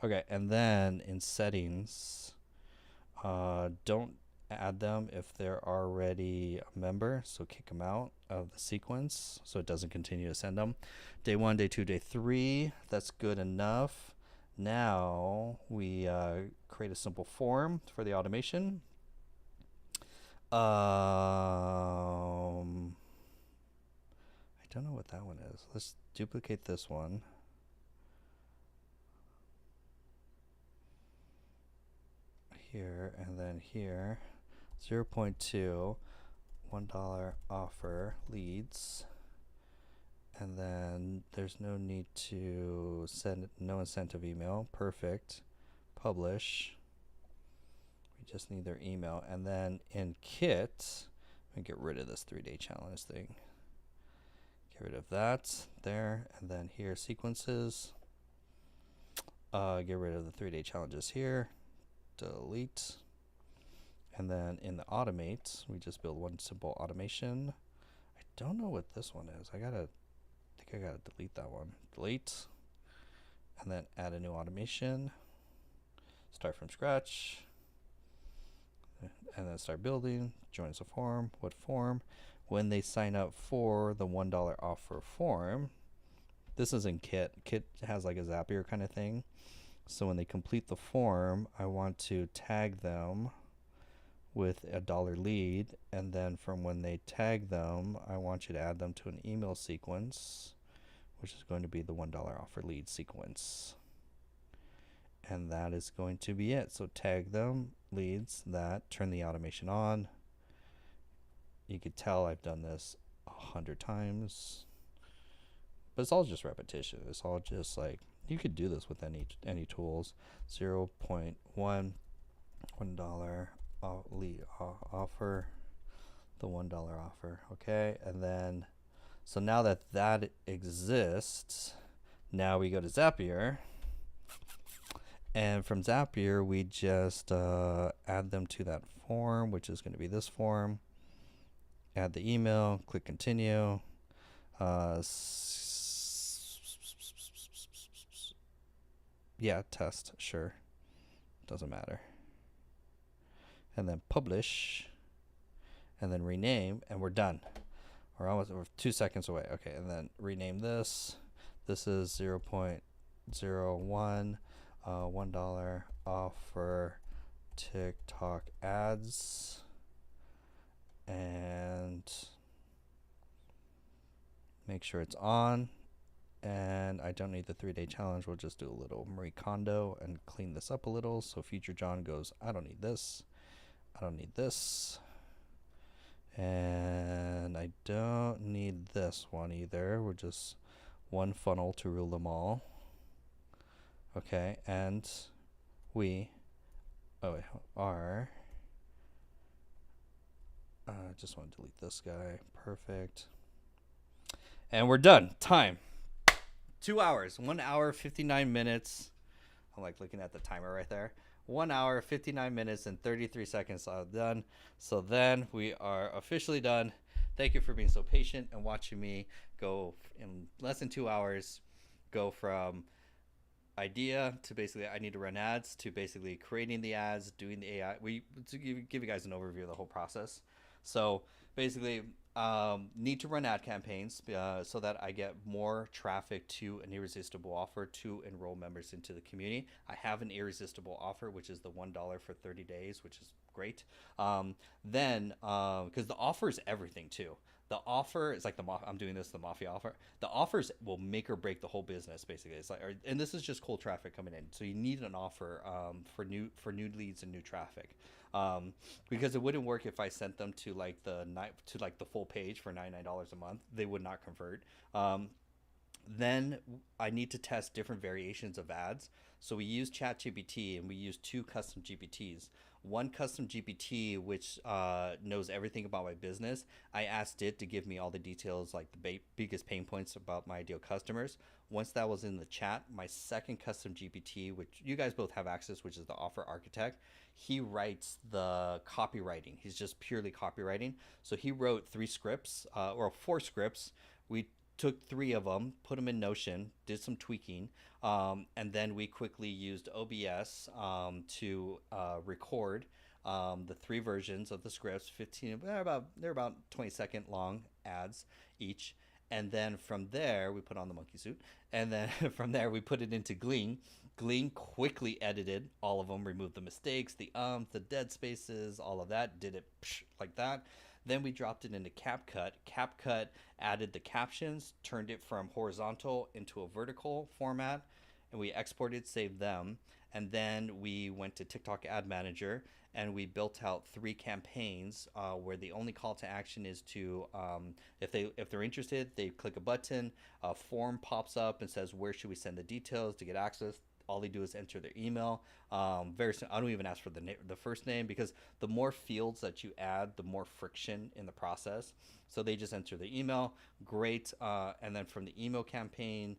Okay, and then in settings, don't add them if they're already a member, so kick them out of the sequence so it doesn't continue to send them. Day 1, day 2, day 3, that's good enough. Now we create a simple form for the automation. I don't know what that one is. Let's duplicate this one. Here and then here. 0.2, $1 offer leads, and then there's no need to send no incentive email. Perfect. Publish. We just need their email, and then in Kit, we get rid of this 3-day challenge thing. Get rid of that there, and then here sequences. Get rid of the 3-day challenges here. Delete. And then in the automate, we just build one simple automation. I don't know what this one is. I think I gotta delete that one. Delete. And then add a new automation. Start from scratch. And then start building. Joins a form. What form? When they sign up for the $1 offer form, this is in Kit. Kit has like a Zapier kind of thing. So when they complete the form, I want to tag them with $1 lead, and then from when they tag them, I want you to add them to an email sequence, which is going to be the $1 offer lead sequence. And that is going to be it. So tag them, leads, that, turn the automation on. You could tell I've done this 100 times, but it's all just repetition. It's all just like, you could do this with any tools. 0.1, $1 lead offer, the $1 offer. Okay, and then so now that that exists, now we go to Zapier, and from Zapier we just add them to that form, which is going to be this form. Add the email, click continue. Yeah, test, sure, doesn't matter. And then publish, and then rename, and we're done. We're 2 seconds away. Okay, and then rename this. This is 0.01, $1 offer TikTok ads, and make sure it's on. And I don't need the 3-day challenge. We'll just do a little Marie Kondo and clean this up a little. So future John goes, I don't need this. I don't need this. And I don't need this one either. We're just one funnel to rule them all. Okay, and we Oh wait, R. Just want to delete this guy. Perfect. And we're done. Time. 2 hours. 1 hour, 59 minutes. I'm like looking at the timer right there. 1 hour, 59 minutes, and 33 seconds. Done. So then we are officially done. Thank you for being so patient and watching me go in less than 2 hours. Go from idea to basically I need to run ads to basically creating the ads, doing the AI. We to give you guys an overview of the whole process. So basically, need to run ad campaigns so that I get more traffic to an irresistible offer to enroll members into the community. I have an irresistible offer, which is the $1 for 30 days, which is great. Then, because the offer is everything too. The offer is like I'm doing this, the Mafia offer. The offers will make or break the whole business, basically. It's like, and this is just cold traffic coming in. So you need an offer for new leads and new traffic. Because it wouldn't work if I sent them to like the full page for $99 a month. They would not convert. Then I need to test different variations of ads. So we use ChatGPT and we use 2 custom GPTs. One custom GPT, which knows everything about my business. I asked it to give me all the details, like the biggest pain points about my ideal customers. Once that was in the chat, my second custom GPT, which you guys both have access, which is the Offer Architect, he writes the copywriting. He's just purely copywriting. So he wrote 3 scripts, or 4 scripts. We took 3 of them, put them in Notion, did some tweaking, and then we quickly used OBS to record the 3 versions of the scripts. They're about 20-second long ads each, and then from there we put on the monkey suit, and then from there we put it into Glean. Glean quickly edited all of them, removed the mistakes, the dead spaces, all of that, did it like that. Then we dropped it into CapCut. CapCut added the captions, turned it from horizontal into a vertical format, and we exported, saved them. And then we went to TikTok Ad Manager and we built out 3 campaigns where the only call to action is to, if they're interested, they click a button, a form pops up and says, where should we send the details to get access? All they do is enter their email. I don't even ask for the first name, because the more fields that you add, the more friction in the process. So they just enter the email. Great. And then from the email campaign,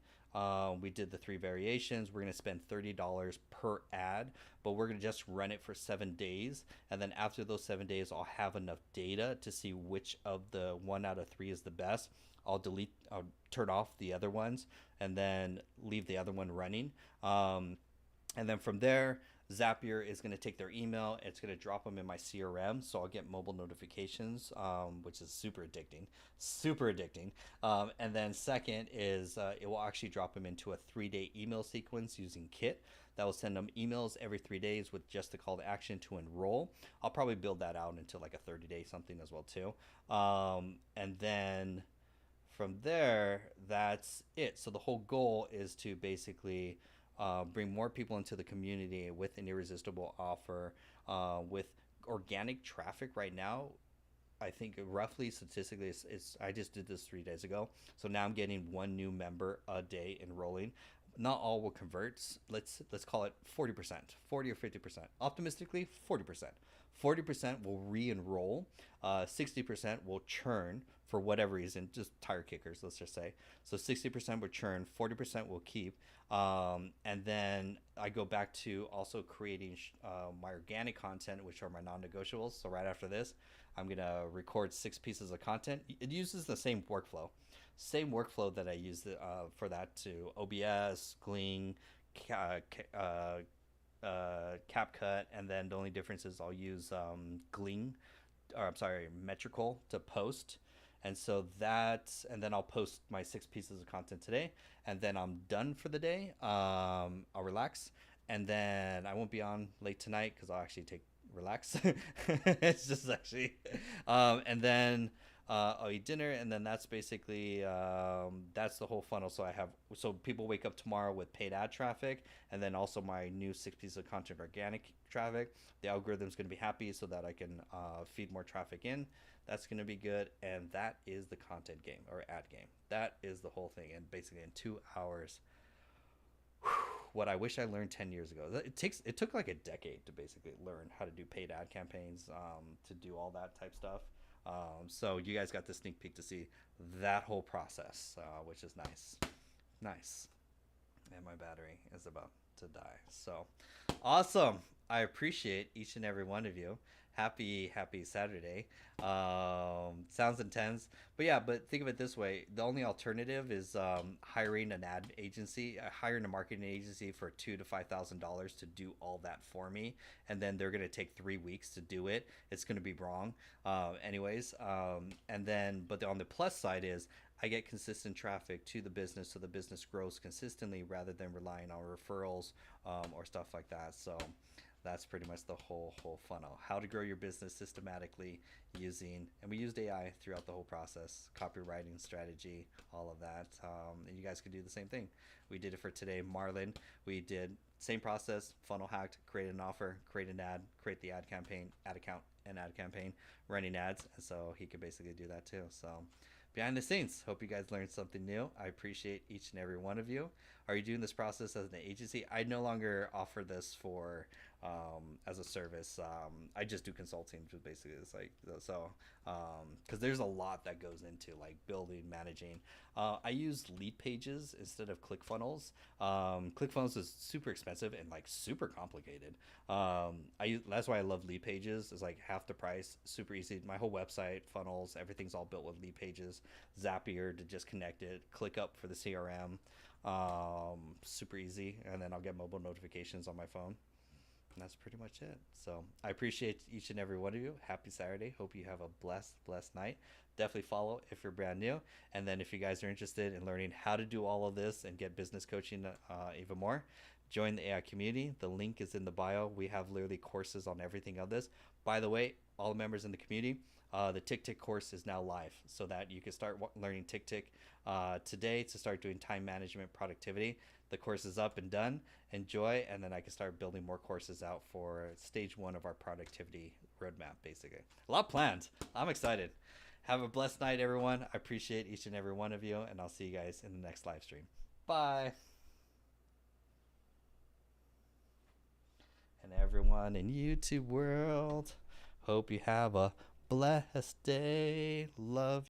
we did the 3 variations. We're going to spend $30 per ad, but we're going to just run it for 7 days. And then after those 7 days, I'll have enough data to see which of the 1 out of 3 is the best. I'll turn off the other ones and then leave the other one running. And then from there, Zapier is going to take their email. It's going to drop them in my CRM. So I'll get mobile notifications, which is super addicting. And then second is it will actually drop them into a 3-day email sequence using Kit. That will send them emails every 3 days with just the call to action to enroll. I'll probably build that out into like a 30-day something as well too. And then from there, that's it. So the whole goal is to basically bring more people into the community with an irresistible offer. With organic traffic right now, I think roughly statistically, it's I just did this 3 days ago. So now I'm getting 1 new member a day enrolling. Not all will convert. Let's call it 40%, 40 or 50%. Optimistically, 40%. 40% will re-enroll. 60% will churn for whatever reason, just tire kickers, let's just say. So 60% will churn, 40% will keep. And then I go back to also creating my organic content, which are my non-negotiables. So right after this, I'm going to record 6 pieces of content. It uses the same workflow. Same workflow that I use for that to OBS, Glean, CapCut, and then the only difference is I'll use Metrical to post. And so and then I'll post my 6 pieces of content today, and then I'm done for the day. I'll relax, and then I won't be on late tonight because I'll actually relax. It's just actually, and then I'll eat dinner, and then that's basically that's the whole funnel. So people wake up tomorrow with paid ad traffic, and then also my new 6 pieces of content organic traffic. The algorithm's going to be happy so that I can feed more traffic in. That's going to be good, and that is the content game or ad game. That is the whole thing, and basically in 2 hours. Whew, what I wish I learned 10 years ago. It took like a decade to basically learn how to do paid ad campaigns, to do all that type stuff. So you guys got the sneak peek to see that whole process, which is nice. Nice. And my battery is about to die. So awesome. I appreciate each and every one of you. Happy Saturday. Sounds intense, but yeah, but think of it this way: the only alternative is hiring an ad agency, hiring a marketing agency for $2,000 to $5,000 to do all that for me, and then they're gonna take 3 weeks to do it. It's gonna be wrong, anyways. And then, but on the plus side is I get consistent traffic to the business, so the business grows consistently rather than relying on referrals, or stuff like that. So that's pretty much the whole funnel. How to grow your business systematically using, and we used AI throughout the whole process, copywriting strategy, all of that. And you guys can do the same thing. We did it for today, Marlon. We did same process, funnel hacked, create an offer, create an ad, create the ad campaign, ad account, and ad campaign, running ads. And so he could basically do that too. So behind the scenes, hope you guys learned something new. I appreciate each and every one of you. Are you doing this process as an agency? I no longer offer this for as a service. I just do consulting, which basically is like, so because there's a lot that goes into like building, managing. I use lead pages instead of ClickFunnels. ClickFunnels is super expensive and like super complicated. That's why I love lead pages. It's like half the price, super easy. My whole website, funnels, everything's all built with lead pages. Zapier to just connect it, ClickUp for the CRM. Super easy, and then I'll get mobile notifications on my phone. And that's pretty much it. So I appreciate each and every one of you. Happy Saturday. Hope you have a blessed night. Definitely follow if you're brand new. And then if you guys are interested in learning how to do all of this and get business coaching even more, join the AI community. The link is in the bio. We have literally courses on everything of this. By the way, all the members in the community, the TickTick course is now live, so that you can start learning TickTick today to start doing time management, productivity. The course is up and done. Enjoy, and then I can start building more courses out for stage 1 of our productivity roadmap, basically. A lot planned. I'm excited. Have a blessed night, everyone. I appreciate each and every one of you, and I'll see you guys in the next live stream. Bye. And everyone in YouTube world, hope you have a blessed day. Love you.